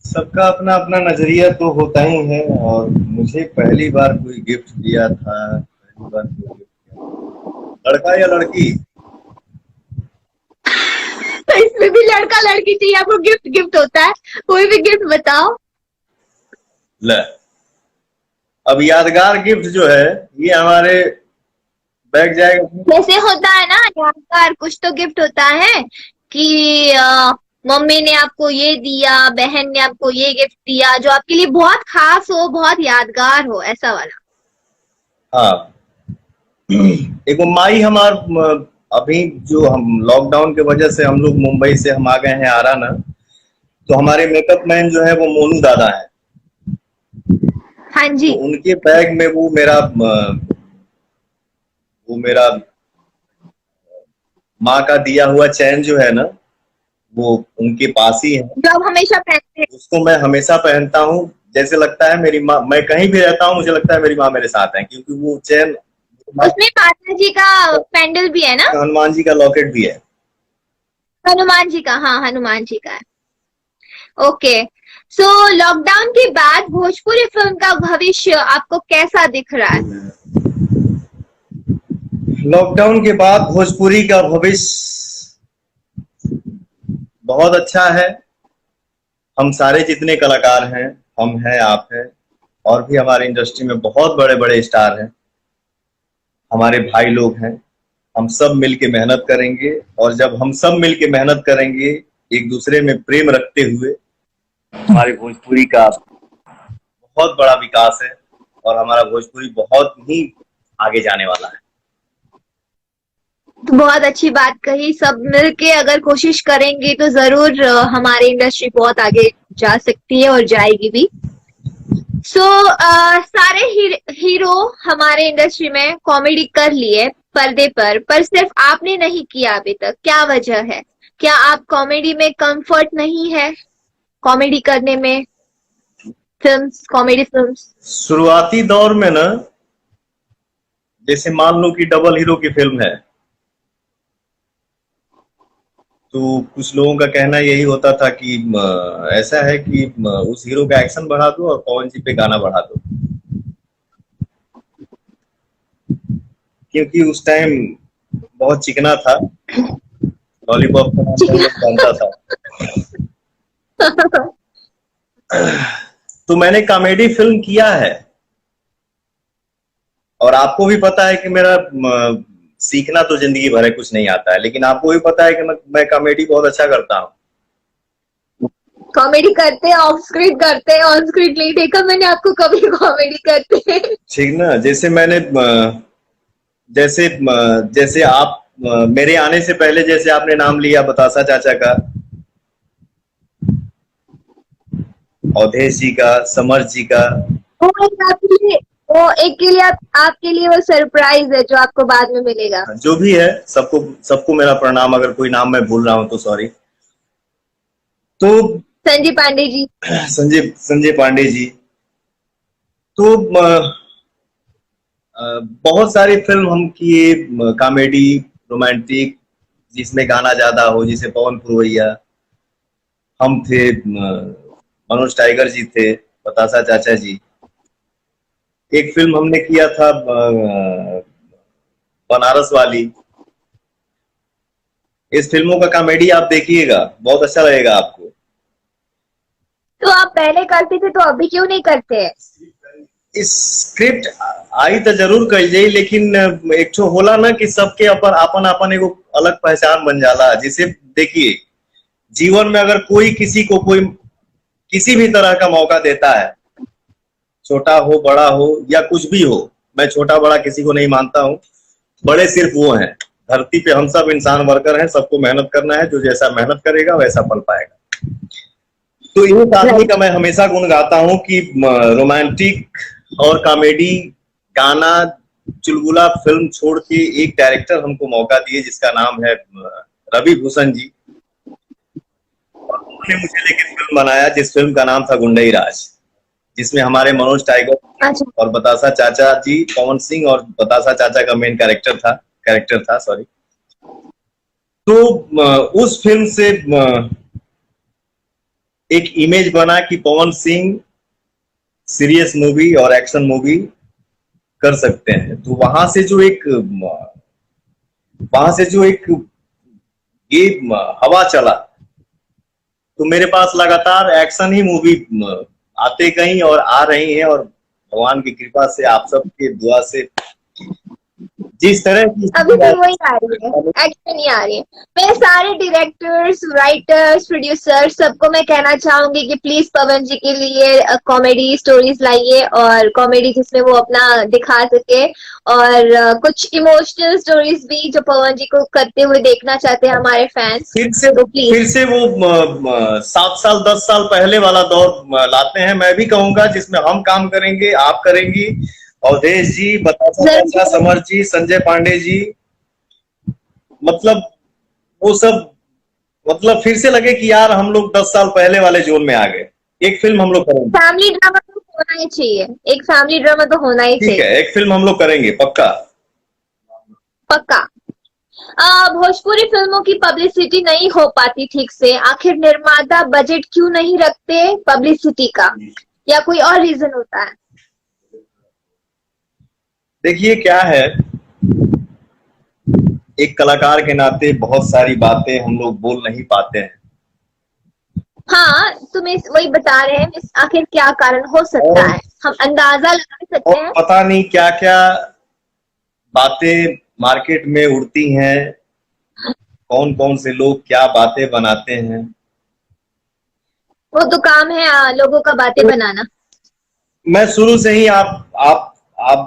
S2: सबका अपना अपना नजरिया तो होता ही है, और मुझे पहली बार कोई गिफ्ट दिया था, पहली बार कोई गिफ्ट दिया, लड़का या लड़की?
S1: तो इसमें भी लड़का लड़की चाहिए आपको? गिफ्ट होता है, कोई भी गिफ्ट बताओ।
S2: ले, अब यादगार गिफ्ट जो है ये हमारे बैग जाएगा।
S1: जैसे होता है ना यादगार, कुछ तो गिफ्ट होता है कि मम्मी ने आपको ये दिया, बहन ने आपको ये गिफ्ट दिया, जो आपके लिए बहुत खास हो, बहुत यादगार हो, ऐसा वाला?
S2: हाँ, एक वो माई अभी जो हम लॉकडाउन के वजह से हम लोग मुंबई से हम आ गए हैं आरा ना, तो हमारे मेकअप मैन जो है वो मोनू दादा है।
S1: हाँ जी।
S2: तो उनके बैग में वो मेरा माँ का दिया हुआ चैन जो है ना, वो उनके पास ही है,
S1: जो आप हमेशा पहनते हैं।
S2: उसको मैं हमेशा पहनता हूँ। जैसे लगता है मेरी माँ, मैं कहीं भी रहता हूँ मुझे लगता है मेरी माँ मेरे साथ है, क्योंकि वो चैन
S1: उसमें माता जी का पेंडल भी है ना?
S2: हनुमान जी का लॉकेट भी है।
S1: हनुमान जी का, हाँ हनुमान जी का है। ओके, सो लॉकडाउन के बाद भोजपुरी फिल्म का भविष्य आपको कैसा दिख रहा है?
S2: लॉकडाउन के बाद भोजपुरी का भविष्य बहुत अच्छा है। हम सारे जितने कलाकार हैं, हम हैं, आप हैं, और भी हमारे इंडस्ट्री में बहुत बड़े बड़े स्टार हैं, हमारे भाई लोग हैं। हम सब मिलके मेहनत करेंगे, और जब हम सब मिलके मेहनत करेंगे एक दूसरे में प्रेम रखते हुए, हमारे भोजपुरी का बहुत बड़ा विकास है और हमारा भोजपुरी बहुत ही आगे जाने वाला है।
S1: तो बहुत अच्छी बात कही। सब मिलके अगर कोशिश करेंगे तो जरूर हमारी इंडस्ट्री बहुत आगे जा सकती है और जाएगी भी। सारे हीरो हमारे इंडस्ट्री में कॉमेडी कर लिए पर्दे पर सिर्फ आपने नहीं किया अभी तक। क्या वजह है? क्या आप कॉमेडी में कंफर्ट नहीं है, कॉमेडी करने में, कॉमेडी फिल्म्स?
S2: शुरुआती दौर में ना, जैसे मान लो कि डबल हीरो की फिल्म है, तो कुछ लोगों का कहना यही होता था कि ऐसा है कि उस हीरो का एक्शन बढ़ा दो और पवन जी पे गाना बढ़ा दो, क्योंकि उस टाइम बहुत चिकना था, लॉलीपॉप का नाम जानता था। तो मैंने कॉमेडी फिल्म किया है, और आपको भी पता है कि मेरा सीखना तो जिंदगी भर है, कुछ नहीं आता है, लेकिन आपको भी पता है कि मैं कॉमेडी बहुत अच्छा करता हूँ।
S1: कॉमेडी करते हैं, ऑफ स्क्रीन करते हैं, ऑन स्क्रीन नहीं देखा मैंने आपको कभी कॉमेडी करते हैं।
S2: ठीक ना, जैसे आप मेरे आने से पहले जैसे आपने नाम लिया बतासा चाचा का, अवधेश जी का, समर जी का,
S1: वो एक के लिए आपके लिए वो सरप्राइज है जो आपको बाद में मिलेगा।
S2: जो भी है, सबको मेरा प्रणाम। अगर कोई नाम मैं भूल रहा हूं तो सॉरी। तो
S1: संजय पांडे जी,
S2: संजय पांडे जी, तो बहुत सारी फिल्म हम किए, कॉमेडी, रोमांटिक, जिसमें गाना ज्यादा हो, जिसे पवन पुरवैया, हम थे, मनोज टाइगर जी थे, बतासा चाचा जी। एक फिल्म हमने किया था बनारस वाली। इस फिल्मों का कॉमेडी आप देखिएगा, बहुत अच्छा लगेगा आपको।
S1: तो आप पहले करते थे तो अभी क्यों नहीं करते?
S2: इस स्क्रिप्ट आई तो जरूर कर जाई, लेकिन एक तो होला ना कि सबके अपन एगो अलग पहचान बन जाला। जिसे देखिए, जीवन में अगर कोई किसी भी तरह का मौका देता है, छोटा हो बड़ा हो या कुछ भी हो, मैं छोटा बड़ा किसी को नहीं मानता हूँ, बड़े सिर्फ वो हैं। धरती पे हम सब इंसान वर्कर हैं, सबको मेहनत करना है, जो जैसा मेहनत करेगा वैसा फल पाएगा। तो इस आदमी का मैं हमेशा गुण गाता हूँ कि रोमांटिक और कॉमेडी गाना, चुलबुला फिल्म छोड़ के एक डायरेक्टर हमको मौका दिए जिसका नाम है रवि भूषण जी। उन्होंने मुझे लेकर फिल्म बनाया जिस फिल्म का नाम था गुंडई राज, जिसमें हमारे मनोज टाइगर और बतासा चाचा जी, पवन सिंह और बतासा चाचा का मेन कैरेक्टर था सॉरी। तो उस फिल्म से एक इमेज बना कि पवन सिंह सीरियस मूवी और एक्शन मूवी कर सकते हैं। तो वहां से जो एक ये हवा चला, तो मेरे पास लगातार एक्शन ही मूवी आते गई और आ रही हैं, और भगवान की कृपा से, आप सबके दुआ से जिस तरह की
S1: अभी भी वही आ रही है, एक्शन नहीं आ रही है। मैं सारे डायरेक्टर्स, राइटर्स, प्रोड्यूसर्स सबको मैं कहना चाहूंगी कि प्लीज पवन जी के लिए कॉमेडी स्टोरीज लाइए, और कॉमेडी जिसमें वो अपना दिखा सके, और कुछ इमोशनल स्टोरीज भी जो पवन जी को करते हुए देखना चाहते हैं हमारे फैंस, तो प्लीज।
S2: फिर से वो 7 साल 10 साल पहले वाला दौर लाते हैं। मैं भी कहूंगा जिसमें हम काम करेंगे, आप करेंगी, अवधेश जी, बतासा समर जी, संजय पांडे जी, मतलब वो सब, मतलब फिर से लगे कि यार हम लोग 10 साल पहले वाले जोन में आ गए। एक फिल्म हम लोग करेंगे।
S1: फैमिली ड्रामा तो होना ही चाहिए, एक फैमिली ड्रामा तो होना ही
S2: ठीक
S1: चाहिए।
S2: है, एक फिल्म हम लोग करेंगे पक्का।
S1: पक्का। भोजपुरी फिल्मों की पब्लिसिटी नहीं हो पाती ठीक से, आखिर निर्माता बजट क्यों नहीं रखते पब्लिसिटी का, या कोई और रीजन होता है?
S2: देखिए क्या है, एक कलाकार के नाते बहुत सारी बातें हम लोग बोल नहीं पाते हैं।
S1: हाँ, तुम्हें वही बता रहे हैं, आखिर क्या कारण हो सकता है, हम अंदाजा लगा सकते हैं।
S2: पता नहीं क्या क्या बातें मार्केट में उड़ती हैं, कौन कौन से लोग क्या बातें बनाते हैं।
S1: वो तो काम है लोगों का बातें बनाना।
S2: मैं शुरू से ही आप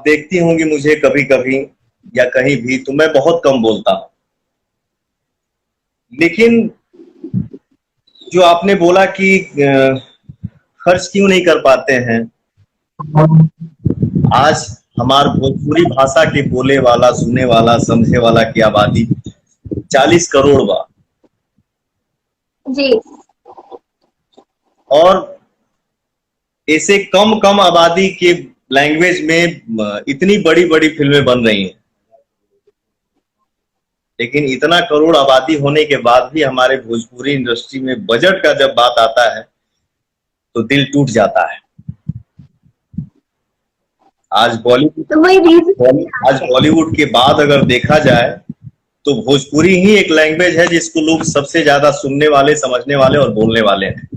S2: देखती होंगी मुझे कभी कभी या कहीं भी, तो मैं बहुत कम बोलता हूं। लेकिन जो आपने बोला कि खर्च क्यों नहीं कर पाते हैं, आज हमारे भोजपुरी भाषा के बोले वाला, सुनने वाला, समझे वाला की आबादी 40 करोड़ बा
S1: जी।
S2: और ऐसे कम कम आबादी के लैंग्वेज में इतनी बड़ी बड़ी फिल्में बन रही हैं, लेकिन इतना करोड़ आबादी होने के बाद भी हमारे भोजपुरी इंडस्ट्री में बजट का जब बात आता है तो दिल टूट जाता है। आज बॉलीवुड के बाद अगर देखा जाए तो भोजपुरी ही एक लैंग्वेज है जिसको लोग सबसे ज्यादा सुनने वाले, समझने वाले और बोलने वाले हैं।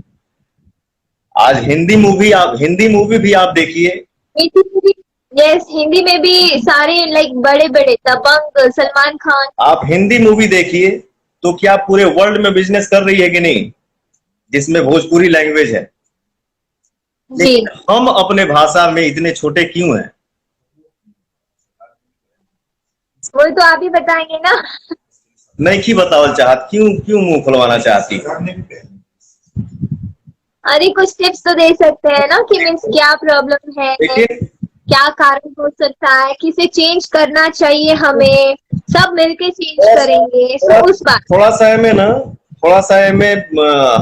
S2: आज हिंदी मूवी भी आप देखिए।
S1: यस, हिंदी में भी सारे लाइक बड़े बड़े दबंग, सलमान खान।
S2: आप हिंदी मूवी देखिए तो क्या पूरे वर्ल्ड में बिजनेस कर रही है कि नहीं, जिसमें भोजपुरी लैंग्वेज है। लेकिन हम अपने भाषा में इतने छोटे क्यों हैं?
S1: वो तो आप ही बताएंगे ना।
S2: नहीं की बतावल चाहत, क्यों मुंह खुलवाना चाहती?
S1: अरे कुछ टिप्स तो दे सकते हैं ना कि मीन्स क्या प्रॉब्लम है, क्या कारण हो सकता है, किसे चेंज करना चाहिए, हमें सब मिलके चेंज करेंगे। उस बात
S2: थोड़ा सा में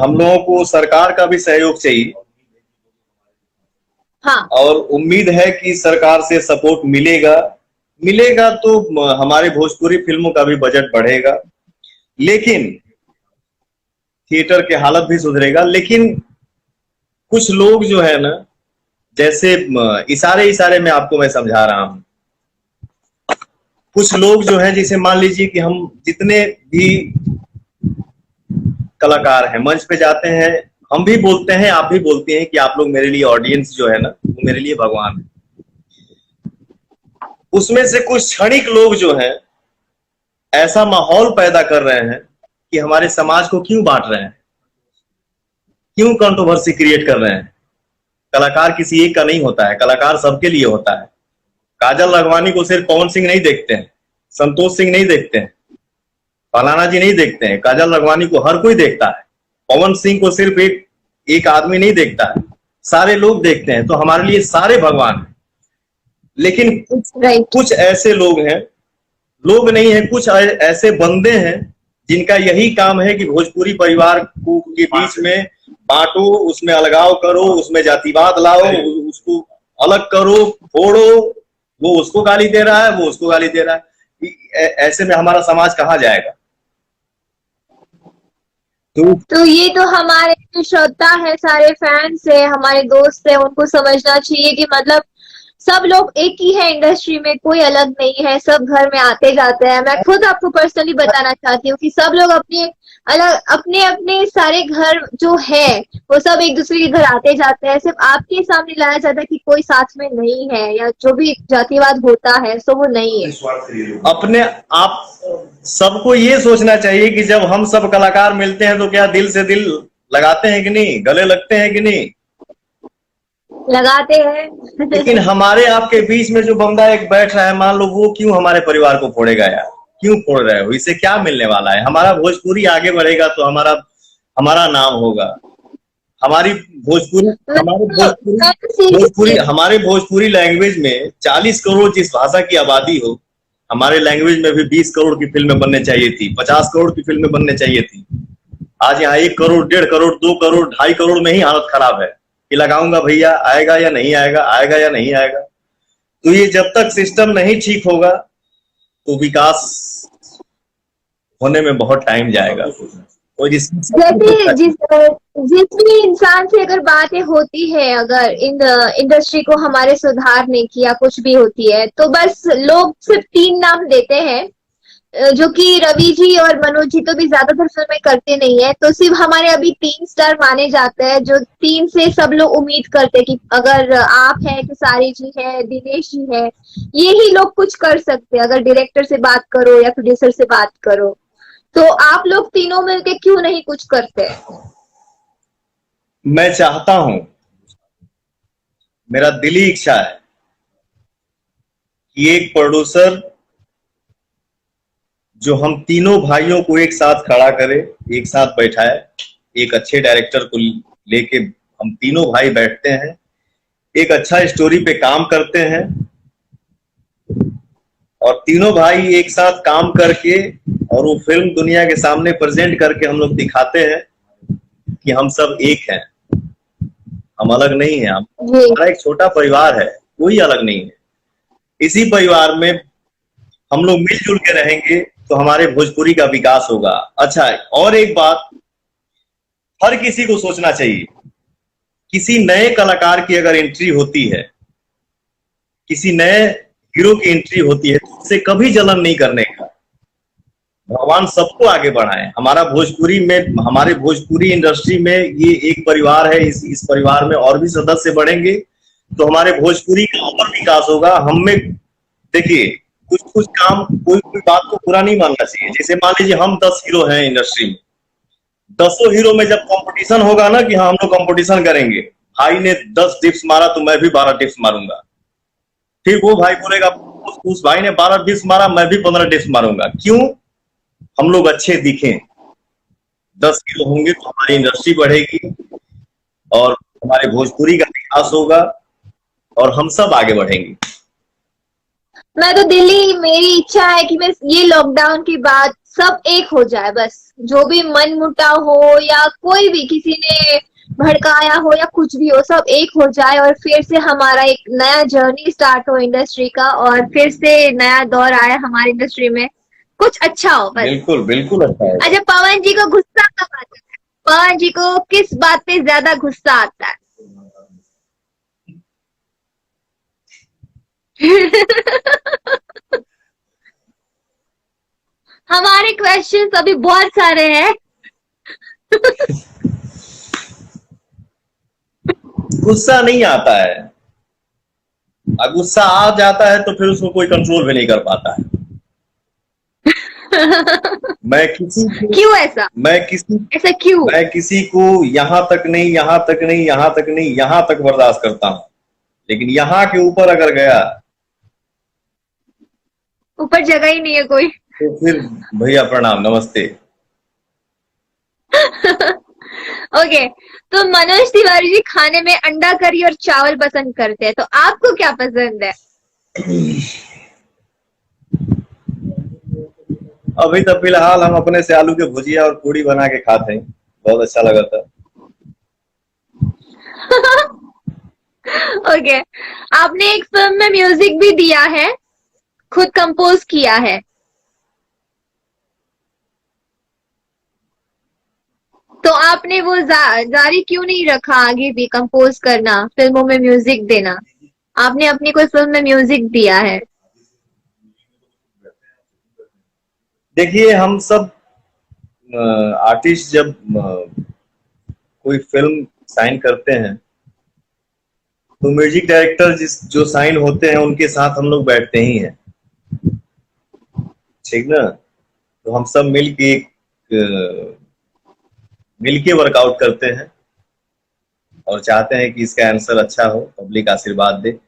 S2: हम लोगों को सरकार का भी सहयोग चाहिए।
S1: हाँ। और
S2: उम्मीद है कि सरकार से सपोर्ट मिलेगा तो हमारे भोजपुरी फिल्मों का भी बजट बढ़ेगा, लेकिन थिएटर के हालत भी सुधरेगा। लेकिन कुछ लोग जो है ना, जैसे इशारे में आपको मैं समझा रहा हूं, कुछ लोग जो है, जैसे मान लीजिए कि हम जितने भी कलाकार हैं मंच पे जाते हैं, हम भी बोलते हैं, आप भी बोलते हैं कि आप लोग मेरे लिए, ऑडियंस जो है ना, वो मेरे लिए भगवान है। उसमें से कुछ क्षणिक लोग जो हैं ऐसा माहौल पैदा कर रहे हैं कि हमारे समाज को क्यों बांट रहे हैं, क्यों कंट्रोवर्सी क्रिएट कर रहे हैं। कलाकार किसी एक का नहीं होता है, कलाकार सबके लिए होता है। काजल राघवानी को सिर्फ पवन सिंह नहीं देखते हैं, संतोष सिंह नहीं देखते हैं, फलाना जी नहीं देखते हैं। काजल राघवानी को हर कोई देखता है। पवन सिंह को सिर्फ एक आदमी नहीं देखता है, सारे लोग देखते हैं। तो हमारे लिए सारे भगवान हैं। लेकिन कुछ ऐसे लोग हैं, लोग नहीं है, कुछ ऐसे बंदे हैं जिनका यही काम है कि भोजपुरी परिवार के बीच में बांटो, उसमें अलगाव करो, उसमें जातिवाद लाओ, उसको अलग करो, फोड़ो। वो उसको गाली दे रहा है, वो उसको गाली दे रहा है। ऐसे में हमारा समाज कहाँ जाएगा?
S1: तो ये तो हमारे जो श्रोता है, सारे फैंस है, हमारे दोस्त है, उनको समझना चाहिए कि मतलब सब लोग एक ही है इंडस्ट्री में, कोई अलग नहीं है, सब घर में आते जाते हैं। मैं खुद आपको पर्सनली बताना चाहती हूँ कि सब लोग अपने अपने सारे घर जो है वो सब एक दूसरे के घर आते जाते हैं। सिर्फ आपके सामने लाया जाता है कि कोई साथ में नहीं है या जो भी जातिवाद होता है सो वो नहीं है।
S2: अपने आप सबको ये सोचना चाहिए कि जब हम सब कलाकार मिलते हैं तो क्या दिल से दिल लगाते हैं कि नहीं, गले लगते हैं कि नहीं?
S1: लगाते हैं।
S2: लेकिन हमारे आपके बीच में जो बंदा एक बैठ रहा है, मान लो, वो क्यों हमारे परिवार को फोड़ेगा यार? क्यों फोड़ रहे हो? इससे क्या मिलने वाला है? हमारा भोजपुरी आगे बढ़ेगा तो हमारा हमारा नाम होगा। हमारी हमारे भोजपुरी लैंग्वेज में 40 करोड़ जिस भाषा की आबादी हो, हमारे लैंग्वेज में भी 20 करोड़ की फिल्में बनने चाहिए थी, 50 करोड़ की फिल्में बनने चाहिए थी। आज यहाँ 1 करोड़, 1.5 करोड़, 2 करोड़, 2.5 करोड़ में ही हालत खराब है कि लगाऊंगा भैया, आएगा या नहीं आएगा, आएगा या नहीं आएगा। तो ये जब तक सिस्टम नहीं ठीक होगा तो विकास होने में बहुत टाइम जाएगा। और
S1: जैसे जिस भी इंसान से अगर बातें होती है, अगर इंडस्ट्री को हमारे सुधारने की या कुछ भी होती है, तो बस लोग सिर्फ 3 नाम देते हैं, जो कि रवि जी और मनोज जी तो भी ज्यादातर फिल्में करते नहीं है। तो सिर्फ हमारे अभी 3 स्टार माने जाते हैं, जो 3 से सब लोग उम्मीद करते हैं कि अगर आप है, खेसारी जी है, दिनेश जी है, यही लोग कुछ कर सकते हैं। अगर डायरेक्टर से बात करो या प्रोड्यूसर से बात करो, तो आप लोग तीनों मिलके क्यों नहीं कुछ करते?
S2: मैं चाहता हूं, मेरा दिली इच्छा है कि एक प्रोड्यूसर जो हम तीनों भाइयों को एक साथ खड़ा करे, एक साथ बैठाए, एक अच्छे डायरेक्टर को लेके हम तीनों भाई बैठते हैं, एक अच्छा स्टोरी पे काम करते हैं और तीनों भाई एक साथ काम करके और वो फिल्म दुनिया के सामने प्रेजेंट करके हम लोग दिखाते हैं कि हम सब एक हैं, हम अलग नहीं हैं। हमारा एक छोटा परिवार है, कोई अलग नहीं है। इसी परिवार में हम लोग मिलजुल के रहेंगे तो हमारे भोजपुरी का विकास होगा। अच्छा, और एक बात हर किसी को सोचना चाहिए, किसी नए कलाकार की अगर एंट्री होती है, किसी नए हीरो की एंट्री होती है, तो उससे कभी जलन नहीं करने का। भगवान सबको आगे बढ़ाए। हमारा भोजपुरी में, हमारे भोजपुरी इंडस्ट्री में ये एक परिवार है। इस परिवार में और भी सदस्य बढ़ेंगे तो हमारे भोजपुरी का और विकास होगा। हमें देखिए, कुछ काम, कोई बात को बुरा नहीं मानना चाहिए। जैसे मान लीजिए हम 10 हीरो हैं इंडस्ट्री में, 10 हीरो में जब कंपटीशन होगा ना कि हाँ हम लोग कंपटीशन करेंगे, भाई ने 10 डिप्स मारा तो मैं भी 12 डिप्स मारूंगा, फिर वो भाई बोलेगा उस भाई ने 12 डिप्स मारा, मैं भी 15 डिप्स मारूंगा। क्यों? हम लोग अच्छे दिखें। 10 हीरो होंगे तो हमारी इंडस्ट्री बढ़ेगी और हमारे भोजपुरी का विकास होगा और हम सब आगे बढ़ेंगे।
S1: मैं तो मेरी इच्छा है कि मैं ये लॉकडाउन के बाद सब एक हो जाए। बस जो भी मन मुटाव हो या कोई भी किसी ने भड़काया हो या कुछ भी हो, सब एक हो जाए और फिर से हमारा एक नया जर्नी स्टार्ट हो इंडस्ट्री का, और फिर से नया दौर आया हमारी इंडस्ट्री में, कुछ अच्छा हो बस।
S2: बिल्कुल बिल्कुल अच्छा है।
S1: अच्छा, पवन जी को गुस्सा कब आता है? पवन जी को किस बात पे ज्यादा गुस्सा आता है? हमारे क्वेश्चंस अभी बहुत सारे हैं।
S2: गुस्सा नहीं आता है, गुस्सा आ जाता है तो फिर उसको कोई कंट्रोल भी नहीं कर पाता है।
S1: क्यों ऐसा? ऐसा क्यों?
S2: मैं किसी को यहाँ तक नहीं, यहाँ तक नहीं, यहाँ तक नहीं, यहाँ तक बर्दाश्त करता हूँ, लेकिन यहाँ के ऊपर अगर गया,
S1: ऊपर जगह ही नहीं है कोई,
S2: तो फिर भैया प्रणाम, नमस्ते।
S1: ओके, तो मनोज तिवारी जी खाने में अंडा करी और चावल पसंद करते हैं, तो आपको क्या पसंद है?
S2: अभी तो फिलहाल हम अपने से आलू के भुजिया और पूड़ी बना के खाते हैं, बहुत अच्छा लगा था।
S1: ओके, आपने एक फिल्म में म्यूजिक भी दिया है, खुद कंपोज किया है, तो आपने वो जारी क्यों नहीं रखा, आगे भी कंपोज करना, फिल्मों में म्यूजिक देना? आपने अपनी कोई फिल्म में म्यूजिक दिया है?
S2: देखिए, हम सब आर्टिस्ट जब कोई फिल्म साइन करते हैं तो म्यूजिक डायरेक्टर जो साइन होते हैं उनके साथ हम लोग बैठते ही हैं, ठीक ना। तो हम सब मिलके वर्कआउट करते हैं और चाहते हैं कि इसका आंसर अच्छा हो, पब्लिक आशीर्वाद दे।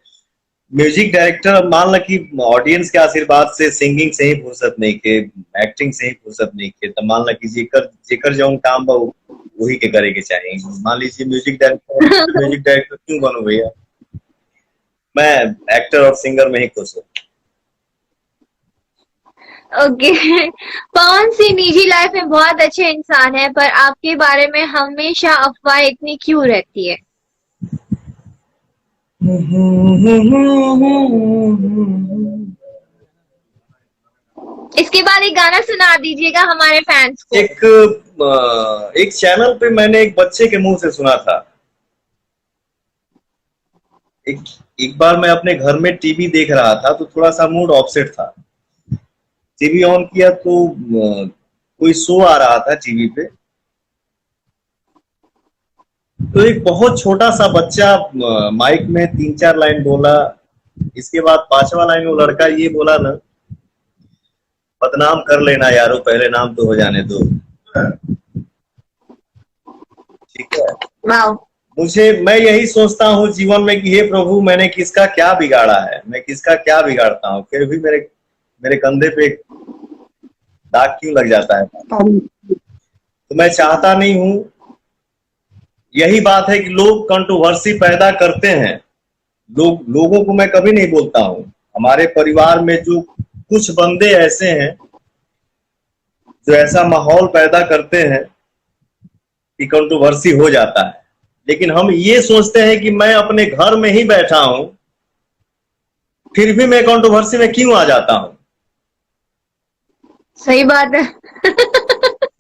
S2: म्यूजिक डायरेक्टर मान लो कि ऑडियंस के आशीर्वाद से, सिंगिंग से ही फुर्सत नहीं के, एक्टिंग से ही फुर्सत नहीं के, तो मान लो कि जेकर जौन काम बा वही के करे के चाहिए। मान लीजिए म्यूजिक डायरेक्टर क्यों बनूं भैया, मैं एक्टर और सिंगर में ही खुश हूँ।
S1: ओके। पवन सिंह निजी लाइफ में बहुत अच्छे इंसान है, पर आपके बारे में हमेशा अफवाह इतनी क्यों रहती है? इसके बाद एक गाना सुना दीजिएगा हमारे फैंस को।
S2: एक चैनल पे मैंने एक बच्चे के मुंह से सुना था। एक बार मैं अपने घर में टीवी देख रहा था तो थोड़ा सा मूड ऑफसेट था। टीवी ऑन किया तो कोई शो आ रहा था टीवी पे, तो एक बहुत छोटा सा बच्चा माइक में 3-4 लाइन बोला। इसके बाद 5वां लाइन वो लड़का ये बोला ना, बदनाम कर लेना यारो, पहले नाम तो हो जाने दो। ठीक है।
S1: वाओ।
S2: मैं यही सोचता हूँ जीवन में कि हे प्रभु, मैंने किसका क्या बिगाड़ा है, मैं किसका क्या बिगाड़ता हूँ, फिर भी मेरे कंधे पे दाग क्यों लग जाता है। तो मैं चाहता नहीं हूँ। यही बात है कि लोग कंट्रोवर्सी पैदा करते हैं। लोगों को मैं कभी नहीं बोलता हूँ। हमारे परिवार में जो कुछ बंदे ऐसे हैं जो ऐसा माहौल पैदा करते हैं कि कंट्रोवर्सी हो जाता है, लेकिन हम ये सोचते हैं कि मैं अपने घर में ही बैठा हूं, फिर भी मैं कंट्रोवर्सी में क्यों आ जाता हूं।
S1: सही बात है।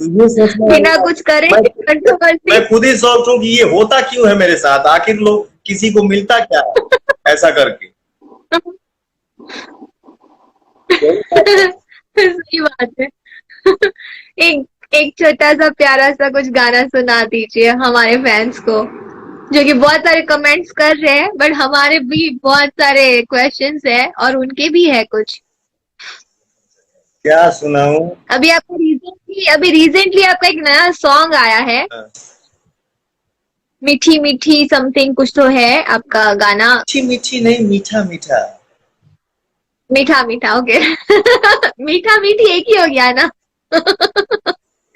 S1: बिना कुछ करे
S2: मैं खुद ही सोचूं कि ये होता क्यों है मेरे साथ, आखिर लोग किसी को मिलता क्या है ऐसा करके।
S1: सही बात है। एक छोटा सा प्यारा सा कुछ गाना सुना दीजिए हमारे फैंस को, जो कि बहुत सारे कमेंट्स कर रहे हैं, बट हमारे भी बहुत सारे क्वेश्चंस है और उनके भी है कुछ।
S2: क्या सुनाऊं?
S1: अभी रिसेंटली आपका एक नया सॉन्ग आया है, मीठी मीठी समथिंग कुछ तो है आपका गाना।
S2: मीठी मीठी नहीं, मीठा मीठा।
S1: मीठा मीठा, ओके। मीठा मीठी एक ही हो गया ना।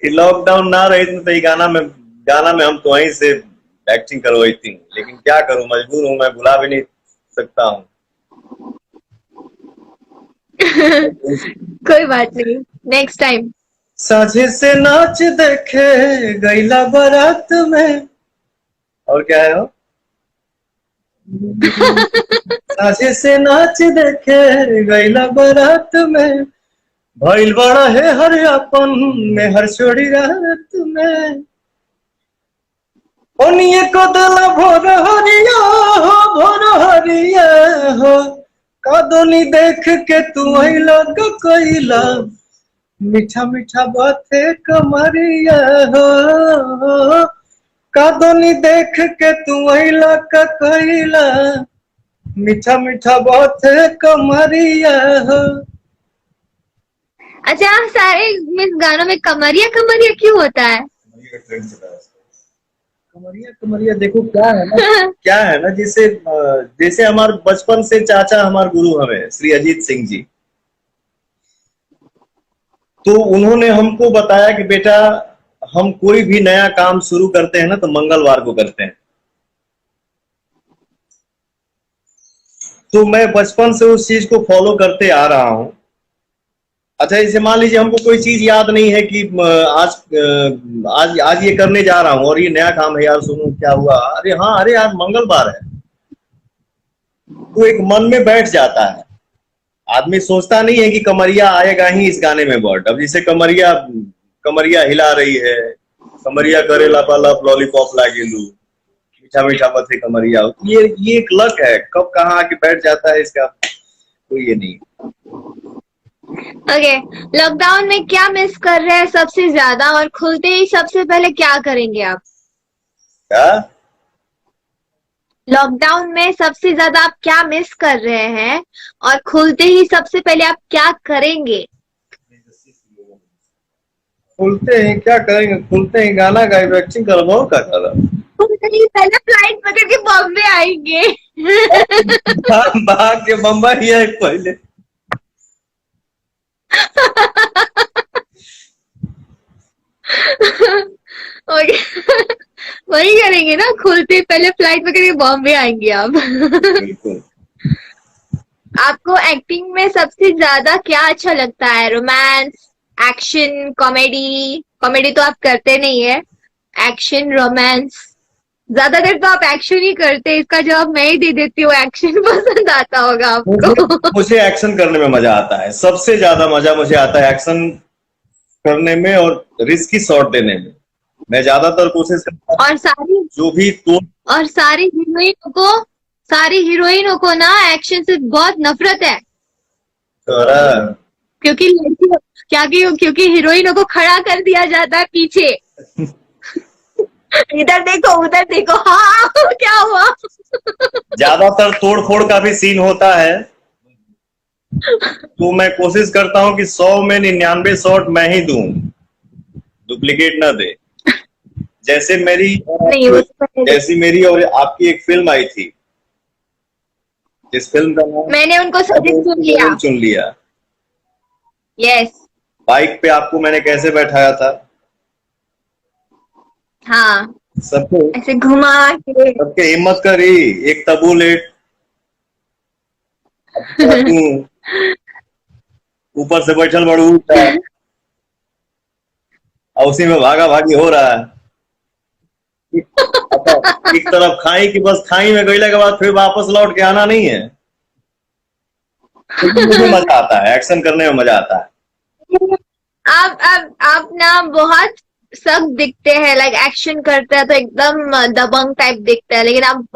S2: लॉकडाउन ना रही तो ये गाना में हम तो वहीं से एक्टिंग करवाई थी, लेकिन क्या करूं, मजबूर हूं, मैं भुला भी नहीं सकता हूं।
S1: कोई बात नहीं, नेक्स्ट टाइम।
S2: साझे से नाच देखे गैला बारात में, और क्या है वो? साझे से नाच देखे गैला बारात में, भइल बड़ा है हर अपन में हर छोड़ी रात में। ओनिए को दला भोर हरिया हो, कादोनी देख के तू आइला कोइला, मीठा मीठा बातें कमरिया हो, कादोनी देख के तू आइला कोइला, मीठा मीठा बातें कमरिया हो।
S1: अच्छा, सारे मिस गानों में कमरिया कमरिया क्यों होता है?
S2: कमरिया देखो क्या है ना, क्या है ना, जैसे हमारे बचपन से चाचा हमारे गुरु हमें श्री अजीत सिंह जी, तो उन्होंने हमको बताया कि बेटा हम कोई भी नया काम शुरू करते हैं ना तो मंगलवार को करते हैं। तो मैं बचपन से उस चीज को फॉलो करते आ रहा हूं। अच्छा, जैसे मान लीजिए हमको कोई चीज याद नहीं है कि आज ये करने जा रहा हूँ और ये नया काम है यार, सुनो क्या हुआ, अरे हाँ, अरे यार मंगलवार है, तो एक मन में बैठ जाता है। आदमी सोचता नहीं है कि कमरिया आएगा ही इस गाने में वर्ड। अब जैसे कमरिया हिला रही है, कमरिया करे लपालप लॉलीपॉप लागेलू, मीठा मीठा पथे कमरिया हो। ये एक लक है, कब कहाँ आके बैठ जाता है इसका कोई ये नहीं।
S1: ओके, लॉकडाउन में क्या मिस कर रहे हैं सबसे ज्यादा, और खुलते ही सबसे पहले क्या करेंगे आप?
S2: क्या?
S1: लॉकडाउन में सबसे ज्यादा आप क्या मिस कर रहे हैं, और खुलते ही सबसे पहले आप क्या करेंगे?
S2: खुलते हैं क्या करेंगे, खुलते हैं गाना गाएंगे, एक्टिंग करो और क्या करो।
S1: खुलते ही पहले फ्लाइट पकड़ के बॉम्बे आएंगे।
S2: भाग के बम्बई है पहले।
S1: ओके, वही करेंगे ना, खुलते ही पहले फ्लाइट पकड़ के बॉम्बे आएंगे आप।
S2: बिल्कुल।
S1: आपको एक्टिंग में सबसे ज्यादा क्या अच्छा लगता है? Romance, action, comedy? कॉमेडी तो आप करते नहीं है, एक्शन, रोमांस? ज्यादातर तो आप एक्शन ही करते हैं, इसका जवाब मैं ही दे देती हूँ, एक्शन पसंद आता होगा आपको।
S2: मुझे एक्शन करने में मजा आता है, सबसे ज्यादा मजा मुझे आता है एक्शन करने में और रिस्की शॉट देने में। मैं ज्यादातर कोशिश करता हूँ
S1: और सारी
S2: जो भी तो
S1: और सारी हीरोइनों को ना एक्शन से बहुत नफरत है, क्योंकि लड़कियों क्योंकि हीरोइनों को खड़ा कर दिया जाता है पीछे। इधर देखो, उधर देखो, हाँ क्या हुआ?
S2: ज्यादातर तोड़ फोड़ का भी सीन होता है, तो मैं कोशिश करता हूँ कि 100 में 99 शॉट मैं ही दूं, डुप्लीकेट ना दे। जैसे मेरी और आपकी एक फिल्म आई थी, जिस फिल्म का नाम
S1: मैंने उनको
S2: चुन लिया।
S1: यस,
S2: बाइक पे आपको मैंने कैसे बैठाया था,
S1: हाँ,
S2: सबको
S1: ऐसे घुमा के।
S2: सबके हिम्मत करी, एक तबू लेट ऊपर से बैठल बड़ू और उसी में भागा भागी हो रहा है। एक तरफ खाई कि बस खाई में गईला के बाद फिर वापस लौट के आना नहीं है। मुझे मजा आता है, एक्शन करने में मजा आता है।
S1: आप ना बहुत सख्त दिखते हैं, लाइक एक्शन करते हैं तो एकदम दबंग टाइप दिखता है, लेकिन आप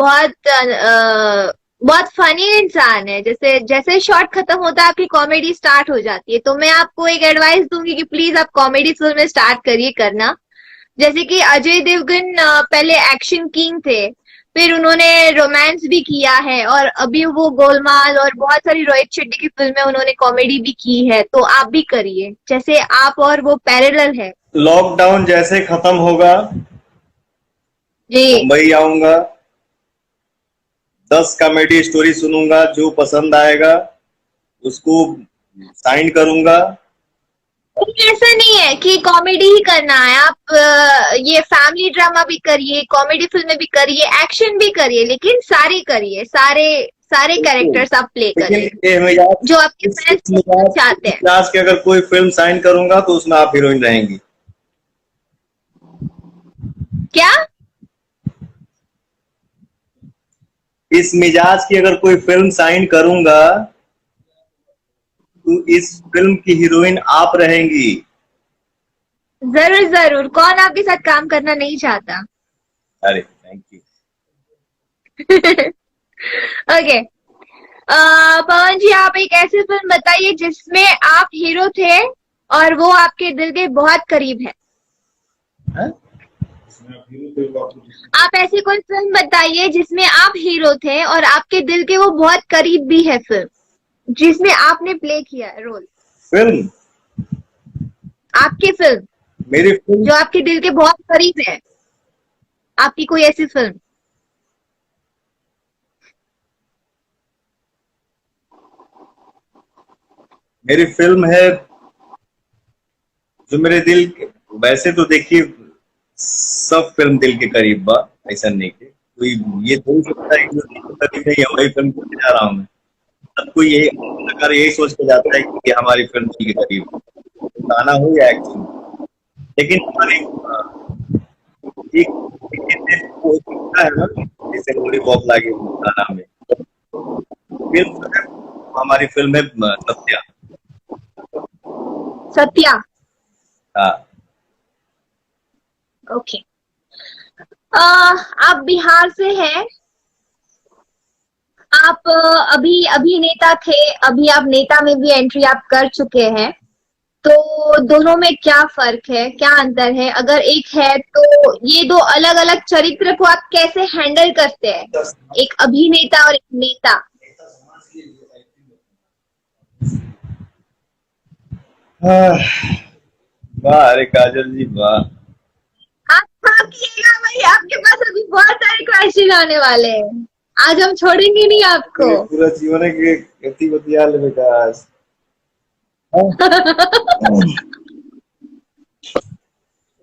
S1: बहुत फनी इंसान है। जैसे जैसे शॉट खत्म होता है आपकी कॉमेडी स्टार्ट हो जाती है, तो मैं आपको एक एडवाइस दूंगी कि प्लीज आप कॉमेडी फिल्में स्टार्ट करिए करना। जैसे कि अजय देवगन पहले एक्शन किंग थे, फिर उन्होंने रोमांस भी किया है, और अभी वो गोलमाल और बहुत सारी रोहित शेट्टी की फिल्में उन्होंने कॉमेडी भी की है, तो आप भी करिए, जैसे आप और वो पैरेलल है।
S2: लॉकडाउन जैसे खत्म होगा
S1: जी,
S2: मुंबई आऊंगा, 10 कॉमेडी स्टोरी सुनूंगा, जो पसंद आएगा उसको साइन करूंगा।
S1: ऐसा नहीं है कि कॉमेडी ही करना है, आप ये फैमिली ड्रामा भी करिए, कॉमेडी फिल्में भी करिए, एक्शन भी करिए, लेकिन सारी करिए, सारे कैरेक्टर्स आप प्ले करिए जो आपके फैंस चाहते हैं।
S2: मिजाज की अगर कोई फिल्म साइन करूंगा तो उसमें आप हीरोइन रहेंगी।
S1: क्या?
S2: इस मिजाज की अगर कोई फिल्म साइन करूंगा तो इस फिल्म की हीरोइन आप रहेंगी।
S1: जरूर जरूर, कौन आपके साथ काम करना नहीं चाहता?
S2: अरे थैंक यू।
S1: ओके, पवन जी, आप एक ऐसी फिल्म बताइए जिसमें आप हीरो थे और वो आपके दिल के बहुत करीब है। आप ऐसी कोई फिल्म बताइए जिसमें आप हीरो थे और आपके दिल के वो बहुत करीब भी है, फिल्म जिसमें आपने प्ले किया है रोल।
S2: फिल्म?
S1: आपकी फिल्म,
S2: मेरी फिल्म
S1: जो आपके दिल के बहुत करीब है, आपकी कोई ऐसी फिल्म?
S2: मेरी फिल्म है जो मेरे दिल के, वैसे तो देखिए सब फिल्म दिल के करीब बा, ऐसा नहीं कि कोई ये थोड़ी सकता है कि जो दिल के करीब नहीं है वही फिल्म करने जा रहा हूँ मैं। सब कोई यही सोच के जाता है कि हमारी फिल्म दिल के करीब गाना हो या एक्शन, लेकिन हमारी है ना, जैसे लॉलीपॉप लागे गाना में फिल्म है, हमारी फिल्म है सत्या।
S1: सत्या,
S2: हाँ।
S1: ओके। आप बिहार से हैं। आप अभी अभिनेता थे, अभी आप नेता में भी एंट्री आप कर चुके हैं। तो दोनों में क्या फर्क है, क्या अंतर है? अगर एक है तो ये दो अलग अलग चरित्र को आप कैसे हैंडल करते हैं, एक अभिनेता और एक नेता?
S2: वाह, अरे काजल जी वाह।
S1: आप भागिएगा भाई, आपके पास अभी बहुत सारे क्वेश्चन आने वाले हैं। आज हम छोड़ेंगे नहीं आपको।
S2: पूरा जीवन के गतिविधियां विकास।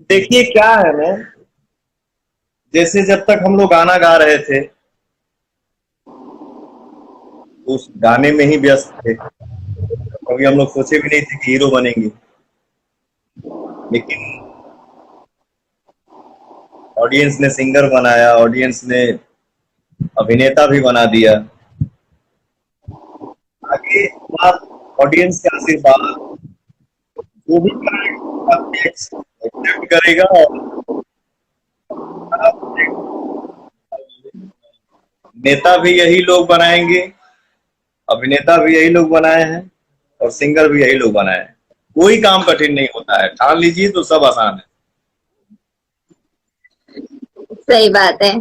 S2: देखिए क्या है ना, जैसे जब तक हम लोग गाना गा रहे थे उस गाने में ही व्यस्त थे। कभी हम लोग सोचे भी नहीं थे कि हीरो बनेंगे, लेकिन ऑडियंस ने सिंगर बनाया, ऑडियंस ने अभिनेता भी बना दिया। आगे बात ऑडियंस के आशीर्वाद, जो भी एक्सेप्ट करेगा और नेता भी यही लोग बनाएंगे, अभिनेता भी यही लोग बनाए हैं और सिंगर भी यही लोग बनाए हैं। कोई काम कठिन नहीं होता है, ठान लीजिए तो सब आसान है।
S1: सही बात है।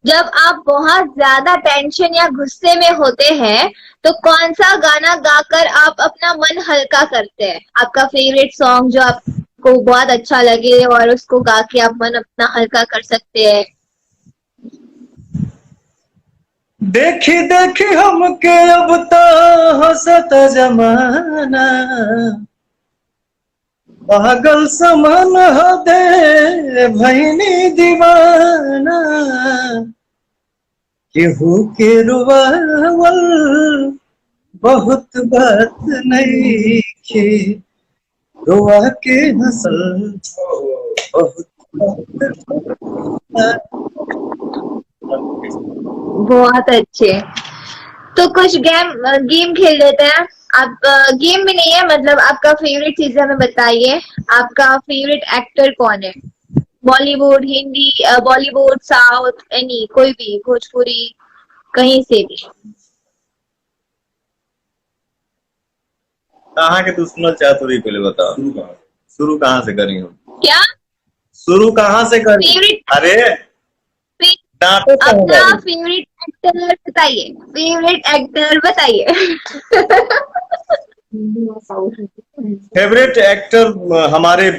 S1: जब आप बहुत ज्यादा टेंशन या गुस्से में होते हैं तो कौन सा गाना गाकर आप अपना मन हल्का करते हैं? आपका फेवरेट सॉन्ग जो आपको बहुत अच्छा लगे और उसको गा के आप मन अपना हल्का कर सकते हैं।
S2: देखी देखी हमके अब तो हंसता जमाना, पागल समान हो दे भैनी दीवाना, केहू के रुवावल बहुत बात नहीं खे, रुआ के हंसल बहुत
S1: बहुत अच्छे। तो कुछ गेम खेल लेते हैं। आप गेम में नहीं है, मतलब आपका फेवरेट चीज हमें बताइए। आपका फेवरेट एक्टर कौन है? बॉलीवुड, हिंदी, बॉलीवुड, साउथ, एनी कोई भी, भोजपुरी, कहीं से भी।
S2: कहाँ के दुश्मन चातुरी पहले बताओ, शुरू कहाँ से करी हम?
S1: क्या
S2: शुरू कहाँ से करी?
S1: फेवरेट?
S2: अरे
S1: अपना फेवरेट एक्टर बताइए, फेवरेट एक्टर बताइए।
S2: फेवरेट एक्टर हमारे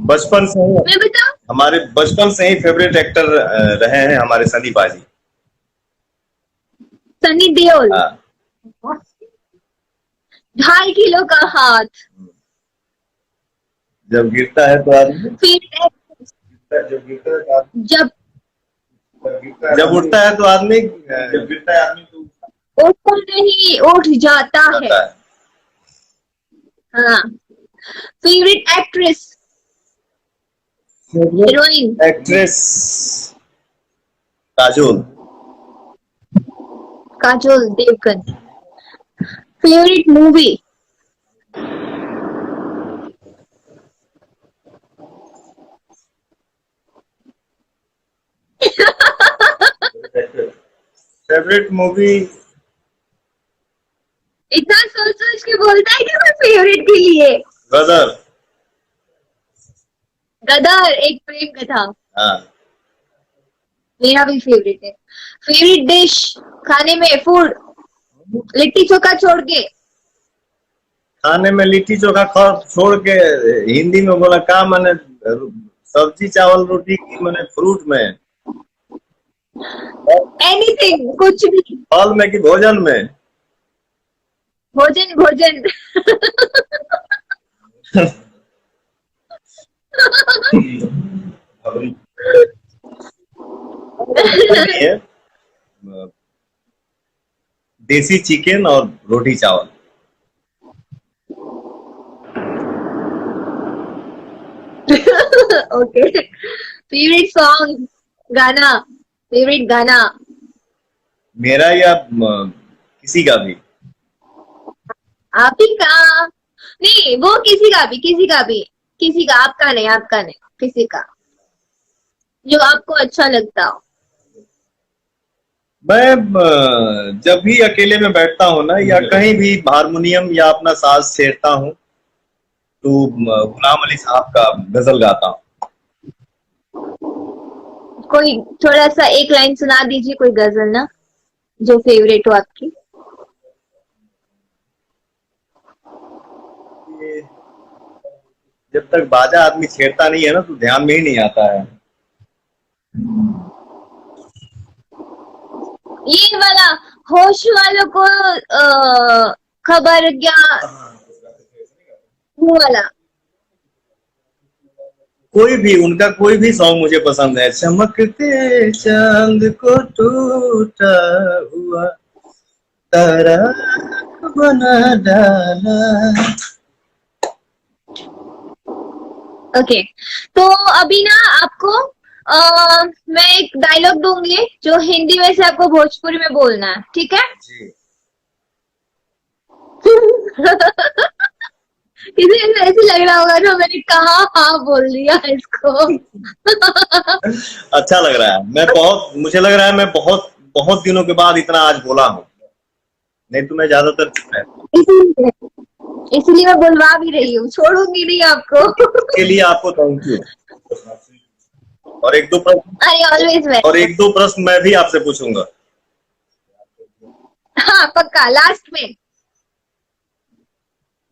S2: बचपन से ही,
S1: मैं बताऊं?
S2: हमारे बचपन से ही फेवरेट एक्टर रहे हैं हमारे सनी पाजी।
S1: सनी देओल।
S2: हाँ।
S1: 2.5 किलो का हाथ।
S2: जब गिरता है तो आदमी,
S1: फेवरेट जब
S2: जब उठता है तो आदमी, जब गिरता है आदमी तो
S1: उठता नहीं, उठ जाता है। हाँ। Favourite actress, heroine?
S2: Actress Kajol.
S1: Kajol Devgan. Favourite movie?
S2: Favourite movie,
S1: इतना सोच सोच के बोलता है कि मैं फेवरेट के लिए।
S2: गदर।
S1: गदर एक प्रेम कथा।
S2: हाँ।
S1: मेरा भी फेवरेट है। फेवरेट डिश खाने में, फूड? लिट्टी चोखा छोड़ के।
S2: खाने में लिट्टी चोखा छोड़ के हिंदी में बोला का मैंने, सब्जी चावल रोटी की मैंने, फ्रूट में,
S1: एनीथिंग, कुछ भी।
S2: फल में कि भोजन में?
S1: भोजन भोजन।
S2: देसी चिकन और रोटी चावल।
S1: ओके। फेवरेट सॉन्ग, गाना, फेवरेट गाना?
S2: मेरा या किसी का भी?
S1: आप ही का नहीं, वो किसी का भी, किसी का भी। किसी का, आपका नहीं, किसी का जो आपको अच्छा लगता हो।
S2: मैं जब भी अकेले में बैठता हूँ ना, या कहीं भी हारमोनियम या अपना साज छेड़ता हूँ, तो गुलाम अली साहब का गजल गाता हूँ।
S1: कोई थोड़ा सा एक लाइन सुना दीजिए, कोई गजल ना, जो फेवरेट हो आपकी।
S2: ये जब तक बाजा आदमी छेड़ता नहीं है ना, तो ध्यान में ही नहीं आता है।
S1: ये वाला होश वालों को खबर क्या, वो वाला।
S2: कोई भी उनका कोई भी सॉन्ग मुझे पसंद है। चमकते चांद को टूटा हुआ तारा बना डाला।
S1: ओके, तो अभी ना आपको मैं एक डायलॉग दूंगी जो हिंदी में से आपको भोजपुरी में बोलना है, ठीक है?
S2: जी।
S1: इसे ऐसे लग रहा होगा ना मैंने कहा हाँ बोल दिया इसको।
S2: अच्छा लग रहा है। मुझे लग रहा है मैं बहुत बहुत दिनों के बाद इतना आज बोला हूँ, नहीं तो मैं ज्यादातर चुप रहता
S1: इसलिए मैं बुलवा भी रही हूँ, छोड़ूंगी नहीं आपको।
S2: हूँ। के लिए आपको थैंक यू। और एक दो प्रश्न मैं भी आपसे पूछूंगा।
S1: हाँ पक्का, लास्ट में।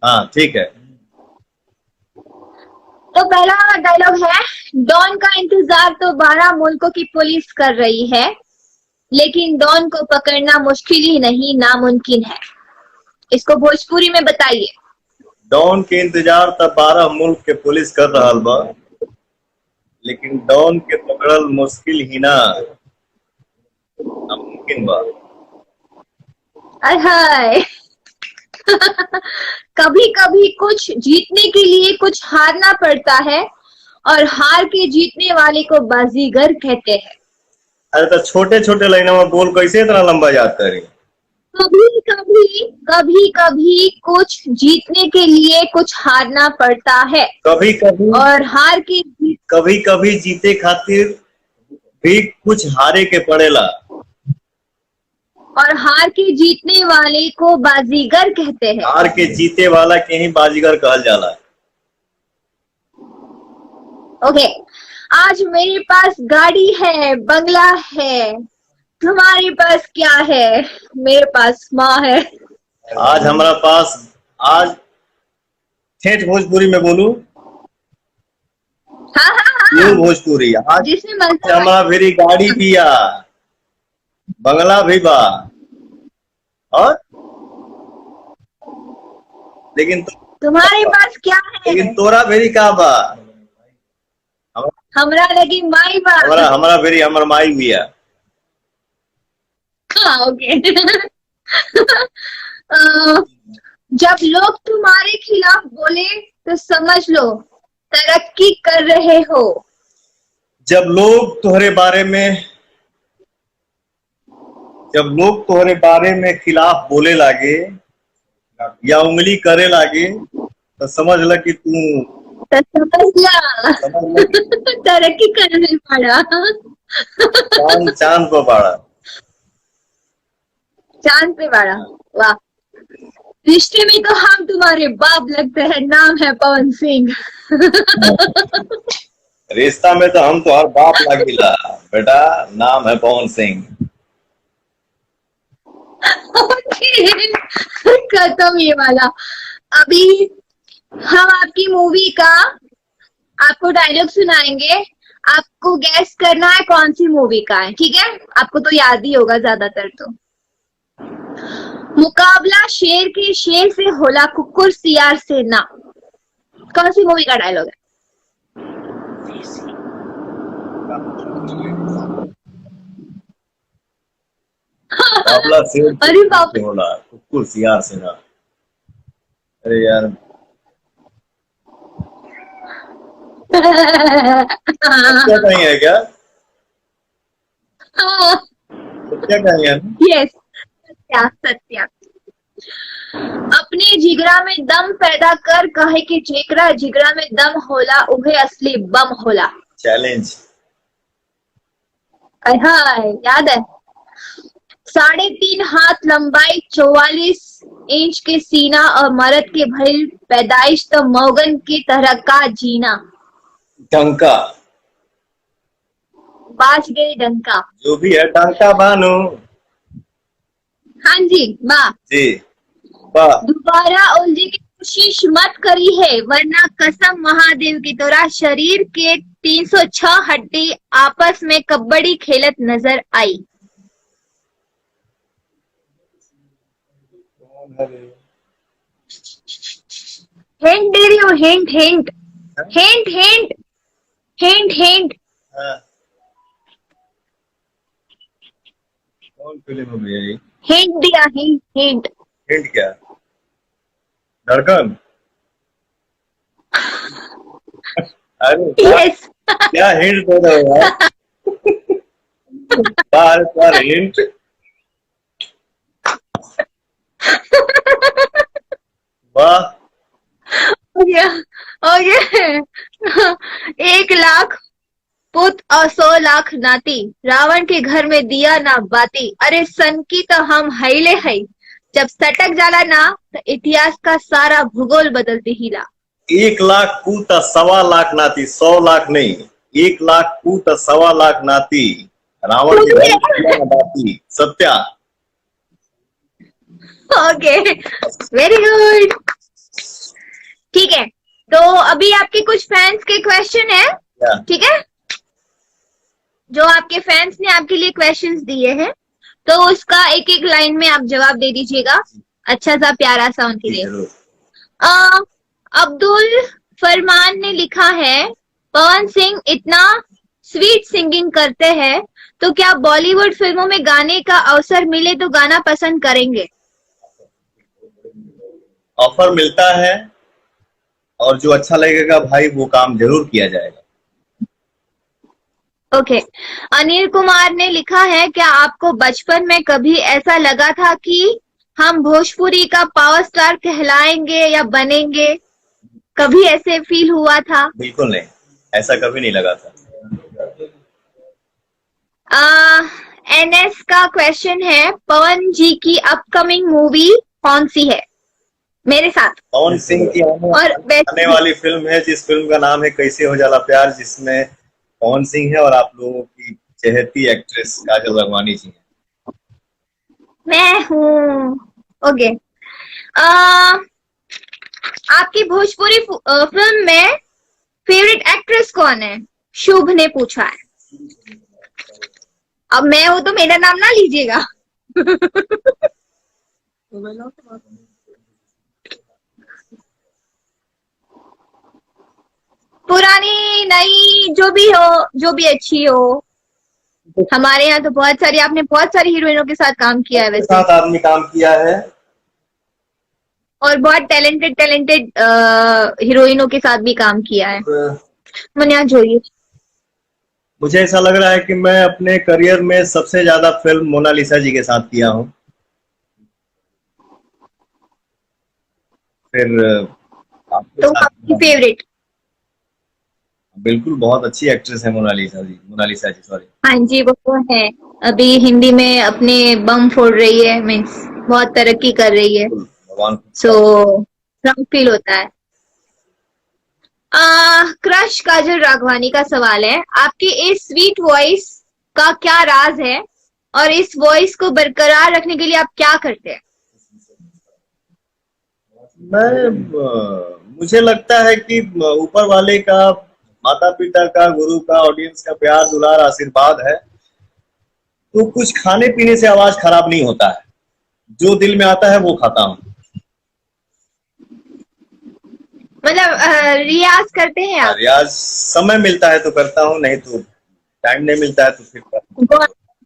S2: हाँ ठीक है।
S1: तो पहला डायलॉग है, डॉन का इंतजार तो 12 मुल्कों की पुलिस कर रही है, लेकिन डॉन को पकड़ना मुश्किल ही नहीं नामुमकिन है। इसको भोजपुरी में बताइए।
S2: डॉन के इंतजार तब 12 मुल्क के पुलिस कर रहा बा, लेकिन डॉन के पकड़ल मुश्किल ही ना नामुमकिन बा।
S1: हाय। कभी कभी कुछ जीतने के लिए कुछ हारना पड़ता है, और हार के जीतने वाले को बाजीगर कहते हैं।
S2: अरे तो छोटे छोटे लाइनों में बोल, कैसे इतना लंबा याद करी?
S1: कभी कभी कुछ जीतने के लिए कुछ हारना पड़ता है,
S2: कभी कभी
S1: और
S2: कभी कभी जीते खातिर भी कुछ हारे के पड़ेला,
S1: और हार के जीतने वाले को बाजीगर कहते हैं।
S2: हार के जीते वाला के ही बाजीगर कहल जाला।
S1: ओके, आज मेरे पास गाड़ी है, बंगला है, तुम्हारे पास क्या है? मेरे पास माँ है।
S2: आज हमारा पास, आज ठेठ भोजपुरी में बोलू,
S1: हाँ हाँ हाँ,
S2: न्यू भोजपुरी। आज
S1: जिसमें मजा
S2: हमारा मेरी गाड़ी भी आ, बंगला भी बा, और लेकिन
S1: तुम्हारे पास क्या है?
S2: लेकिन तोरा भेरी का बा?
S1: हमरा लगी माई बा।
S2: हमारा भेरी हमर माई भी है।
S1: हाँ ओके। जब लोग तुम्हारे खिलाफ बोले तो समझ लो तरक्की कर रहे हो।
S2: जब लोग तुम्हारे बारे में खिलाफ बोले लागे या उंगली करे लागे, तो समझ ल कि तू
S1: तरक्की करने पड़ा।
S2: चांद को पाड़ा।
S1: चांद पे पड़ा, वाह। रिश्ते में तो हम तुम्हारे बाप लगते हैं, नाम है पवन सिंह।
S2: रिश्ता में तो हम तो हर बाप लागिला बेटा, नाम है पवन सिंह।
S1: खत्म ये वाला। अभी हम आपकी मूवी का आपको डायलॉग सुनाएंगे, आपको गैस करना है कौन सी मूवी का है, ठीक है? आपको तो याद ही होगा ज्यादातर। तो मुकाबला शेर के शेर से होला कुकुर सियार से ना, कौन सी मूवी का डायलॉग है? अरे बाप रे,
S2: होला कुकुर सियार से ना। अरे यार क्या कहीं है क्या? क्या कहीं है?
S1: यस, सत्या सत्या। अपने जिगरा में दम पैदा कर, कहे कि जेकरा जिगरा में दम होला उहे असली बम होला।
S2: चैलेंज।
S1: हाँ याद है। 3.5 हाथ लंबाई, 44 इंच के सीना और मर्द के भइल पैदाइश तो मौगन की तरह का जीना।
S2: डंका।
S1: बाज गई डंका।
S2: जो भी है डंका बानो।
S1: हाँ जी वाह
S2: जी वाह।
S1: दोबारा उलझे की कोशिश मत करी है, वरना कसम महादेव की तोरा शरीर के 306 हड्डी आपस में कबड्डी खेलत नजर आई। हिंट दे रही हूँ, hint hint hint hint hint hint.
S2: हाँ। कौन फिल्म में है ये?
S1: हिंट दिया, हिंट हिंट।
S2: हिंट क्या? धड़कन। अरे
S1: यस
S2: क्या हिंट दे रहे हो यार? बार बार हिंट। वाह।
S1: हो गया हो गया। 1 लाख पुत और 100 लाख नाती, रावण के घर में दिया ना बाती। अरे सन की तो हम हईले हई, जब सटक जाला ना तो इतिहास का सारा भूगोल बदलती हिला।
S2: 1 लाख पूत 1.25 लाख नाती, 100 लाख नहीं, 1 लाख पूत 1.25 लाख नाती, रावण के घर में दिया ना बाती। सत्या।
S1: Okay very good. ठीक है, तो अभी आपके कुछ फैंस के क्वेश्चन है,
S2: क्या?
S1: ठीक है, जो आपके फैंस ने आपके लिए क्वेश्चंस दिए हैं, तो उसका एक एक लाइन में आप जवाब दे दीजिएगा, अच्छा सा प्यारा सा उनके लिए।
S2: जरूर।
S1: अब्दुल फरमान ने लिखा है, पवन सिंह इतना स्वीट सिंगिंग करते हैं, तो क्या बॉलीवुड फिल्मों में गाने का अवसर मिले तो गाना पसंद करेंगे?
S2: ऑफर मिलता है और जो अच्छा लगेगा भाई वो काम जरूर किया जाएगा।
S1: ओके। अनिल कुमार ने लिखा है, क्या आपको बचपन में कभी ऐसा लगा था कि हम भोजपुरी का पावर स्टार कहलाएंगे या बनेंगे? कभी ऐसे फील हुआ था?
S2: बिल्कुल नहीं, ऐसा कभी नहीं लगा था।
S1: एनएस का क्वेश्चन है, पवन जी की अपकमिंग मूवी कौन सी है मेरे साथ?
S2: पवन सिंह की आने वाली फिल्म है, जिस फिल्म का नाम है कैसे हो जाला प्यार, जिसमें पवन सिंह है और आप लोगों की चहेती एक्ट्रेस काजल राघवानी जी है।
S1: मैं हूँ। ओके। आपकी भोजपुरी फिल्म में फेवरेट एक्ट्रेस कौन है? शुभ ने पूछा है। अब मैं हूं तो मेरा नाम ना लीजिएगा। पुरानी नई जो भी हो, जो भी अच्छी हो। हमारे यहाँ तो बहुत सारी, आपने बहुत सारी हीरोइनों के साथ काम किया है वैसे।
S2: साथ आदमी काम किया है
S1: और बहुत टैलेंटेड हीरोइनों के साथ भी काम किया है। मैंने यहाँ जोइए।
S2: मुझे ऐसा लग रहा है कि मैं अपने करियर में सबसे ज्यादा फिल्म मोनालिसा जी के साथ किया हूँ। फिर आपके
S1: तो
S2: साथ
S1: आपकी फेवरेट?
S2: बिल्कुल, बहुत अच्छी एक्ट्रेस है मोनालिसा जी सॉरी।
S1: हाँ जी वो तो है, अभी हिंदी में अपने बम फोड़ रही है, मीन्स बहुत तरक्की कर रही है,
S2: भगवान।
S1: सो प्राउड फील होता है। क्रश काजल राघवानी का सवाल है, आपकी इस स्वीट वॉइस का क्या राज है और इस वॉइस को बरकरार रखने के लिए आप क्या करते हैं?
S2: मुझे लगता है कि ऊपर वाले का, माता पिता का, गुरु का, ऑडियंस का प्यार दुलार आशीर्वाद है, तो कुछ खाने पीने से आवाज खराब नहीं होता है। जो दिल में आता है वो खाता हूँ।
S1: मतलब रियाज करते हैं आप?
S2: रियाज समय मिलता है तो करता हूँ, नहीं तो टाइम नहीं मिलता है तो फिर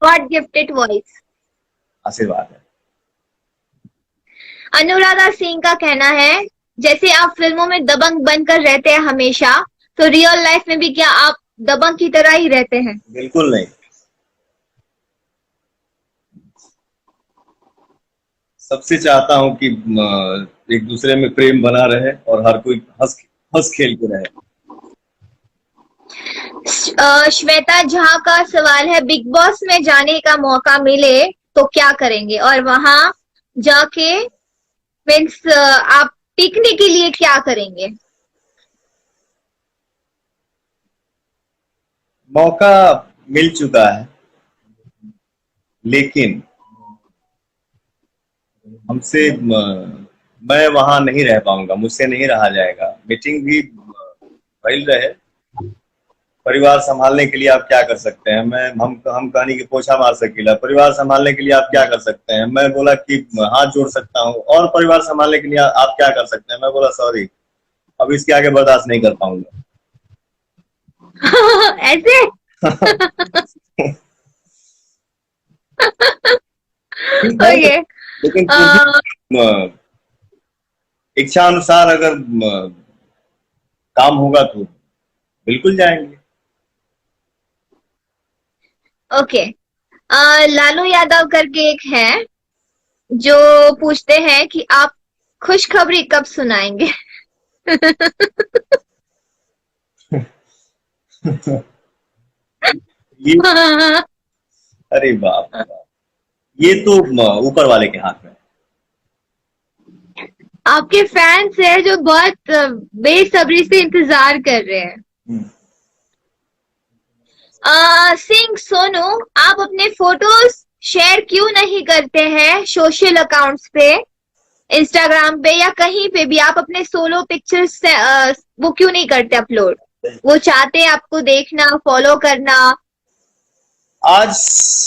S1: गॉड गिफ्टेड वॉइस,
S2: आशीर्वाद है।
S1: अनुराधा सिंह का कहना है, जैसे आप फिल्मों में दबंग बनकर रहते हैं हमेशा, तो रियल लाइफ में भी क्या आप दबंग की तरह ही रहते हैं?
S2: बिल्कुल नहीं, सबसे चाहता हूं कि एक दूसरे में प्रेम बना रहे और हर कोई हंस हंस खेल के रहे।
S1: श्वेता झा का सवाल है, बिग बॉस में जाने का मौका मिले तो क्या करेंगे, और वहां जाके मीन्स आप टिकने के लिए क्या करेंगे?
S2: मौका मिल चुका है, लेकिन हमसे मैं वहां नहीं रह पाऊंगा, मुझसे नहीं रहा जाएगा। मीटिंग भी फैल रहे। परिवार संभालने के लिए आप क्या कर सकते हैं? हम कहानी की पोछा मार सकीला। परिवार संभालने के लिए आप क्या कर सकते हैं? मैं बोला कि हाथ जोड़ सकता हूँ। और परिवार संभालने के लिए आप क्या कर सकते हैं? मैं बोला सॉरी, अब इसके आगे बर्दाश्त नहीं कर पाऊंगा।
S1: ऐसे ओके।
S2: लेकिन इच्छा अनुसार अगर काम होगा तो बिल्कुल जाएंगे।
S1: ओके। लालू यादव करके एक है जो पूछते हैं कि आप खुशखबरी कब सुनाएंगे?
S2: ये अरे बाप रे बाप, ये तो ऊपर वाले के हाथ में।
S1: आपके फैंस है जो बहुत बेसब्री से इंतजार कर रहे हैं। सिंह सोनू, आप अपने फोटोज शेयर क्यों नहीं करते हैं सोशल अकाउंट्स पे, इंस्टाग्राम पे या कहीं पे भी? आप अपने सोलो पिक्चर्स वो क्यों नहीं करते अपलोड? वो चाहते हैं आपको देखना, फॉलो करना।
S2: आज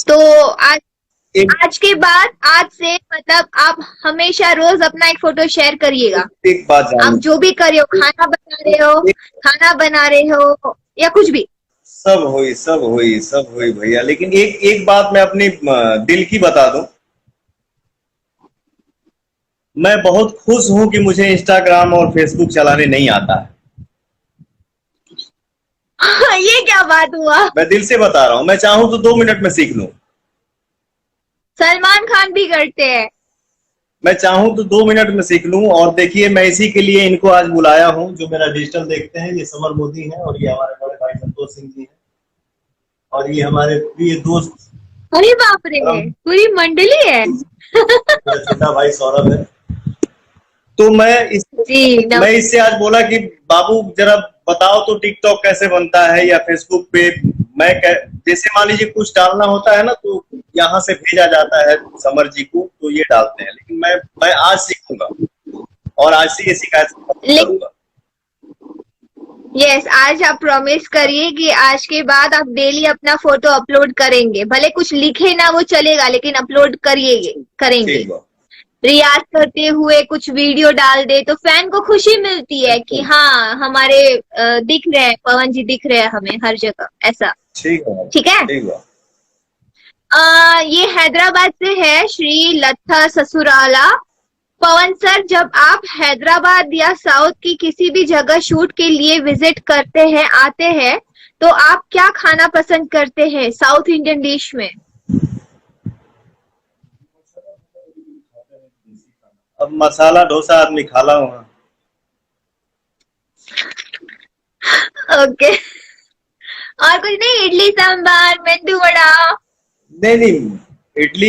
S1: तो आज के बाद, आज से मतलब आप हमेशा रोज अपना एक फोटो शेयर करिएगा।
S2: एक बात
S1: आप जो भी कर रहे हो, खाना बना रहे हो या कुछ भी,
S2: सब हुई भैया। लेकिन एक बात मैं अपनी दिल की बता दूं, मैं बहुत खुश हूं कि मुझे इंस्टाग्राम और फेसबुक चलाने नहीं आता है।
S1: ये क्या बात हुआ?
S2: मैं दिल से बता रहा हूं, मैं चाहूं तो 2 मिनट में सीख लूं।
S1: सलमान खान भी करते हैं।
S2: मैं चाहूं तो 2 मिनट में सीख लूं। और देखिए, मैं इसी के लिए इनको आज बुलाया हूं। जो मेरा डिजिटल देखते हैं, ये समर मोदी है और ये हमारे बड़े भाई संतोष सिंह जी हैं और ये हमारे प्रिय दोस्त।
S1: अरे बाप रे, पूरी मंडली है।
S2: मेरा छोटा भाई सौरभ है। तो मैं इससे आज बोला कि बाबू जरा बताओ तो टिकटॉक कैसे बनता है या फेसबुक पे। मैं जैसे मान लीजिए कुछ डालना होता है ना, तो यहाँ से भेजा जाता है समर जी को, तो ये डालते हैं। लेकिन मैं आज सीखूंगा और आज से ये शिकायत करूंगा।
S1: यस, आज आप प्रॉमिस करिए कि आज के बाद आप डेली अपना फोटो अपलोड करेंगे। भले कुछ लिखे ना वो चलेगा, लेकिन अपलोड करेंगे। रियाज करते हुए कुछ वीडियो डाल दे तो फैन को खुशी मिलती है कि हाँ हमारे दिख रहे हैं, पवन जी दिख रहे हैं हमें हर जगह, ऐसा। ठीक है। ये हैदराबाद से है श्री लता ससुराला। पवन सर, जब आप हैदराबाद या साउथ की किसी भी जगह शूट के लिए विजिट करते हैं, आते हैं, तो आप क्या खाना पसंद करते हैं साउथ इंडियन डिश में?
S2: अब मसाला डोसा आदमी खाला हुआ।
S1: ओके। और कुछ नहीं? इडली सांबार, मेंदू वड़ा?
S2: नहीं, इडली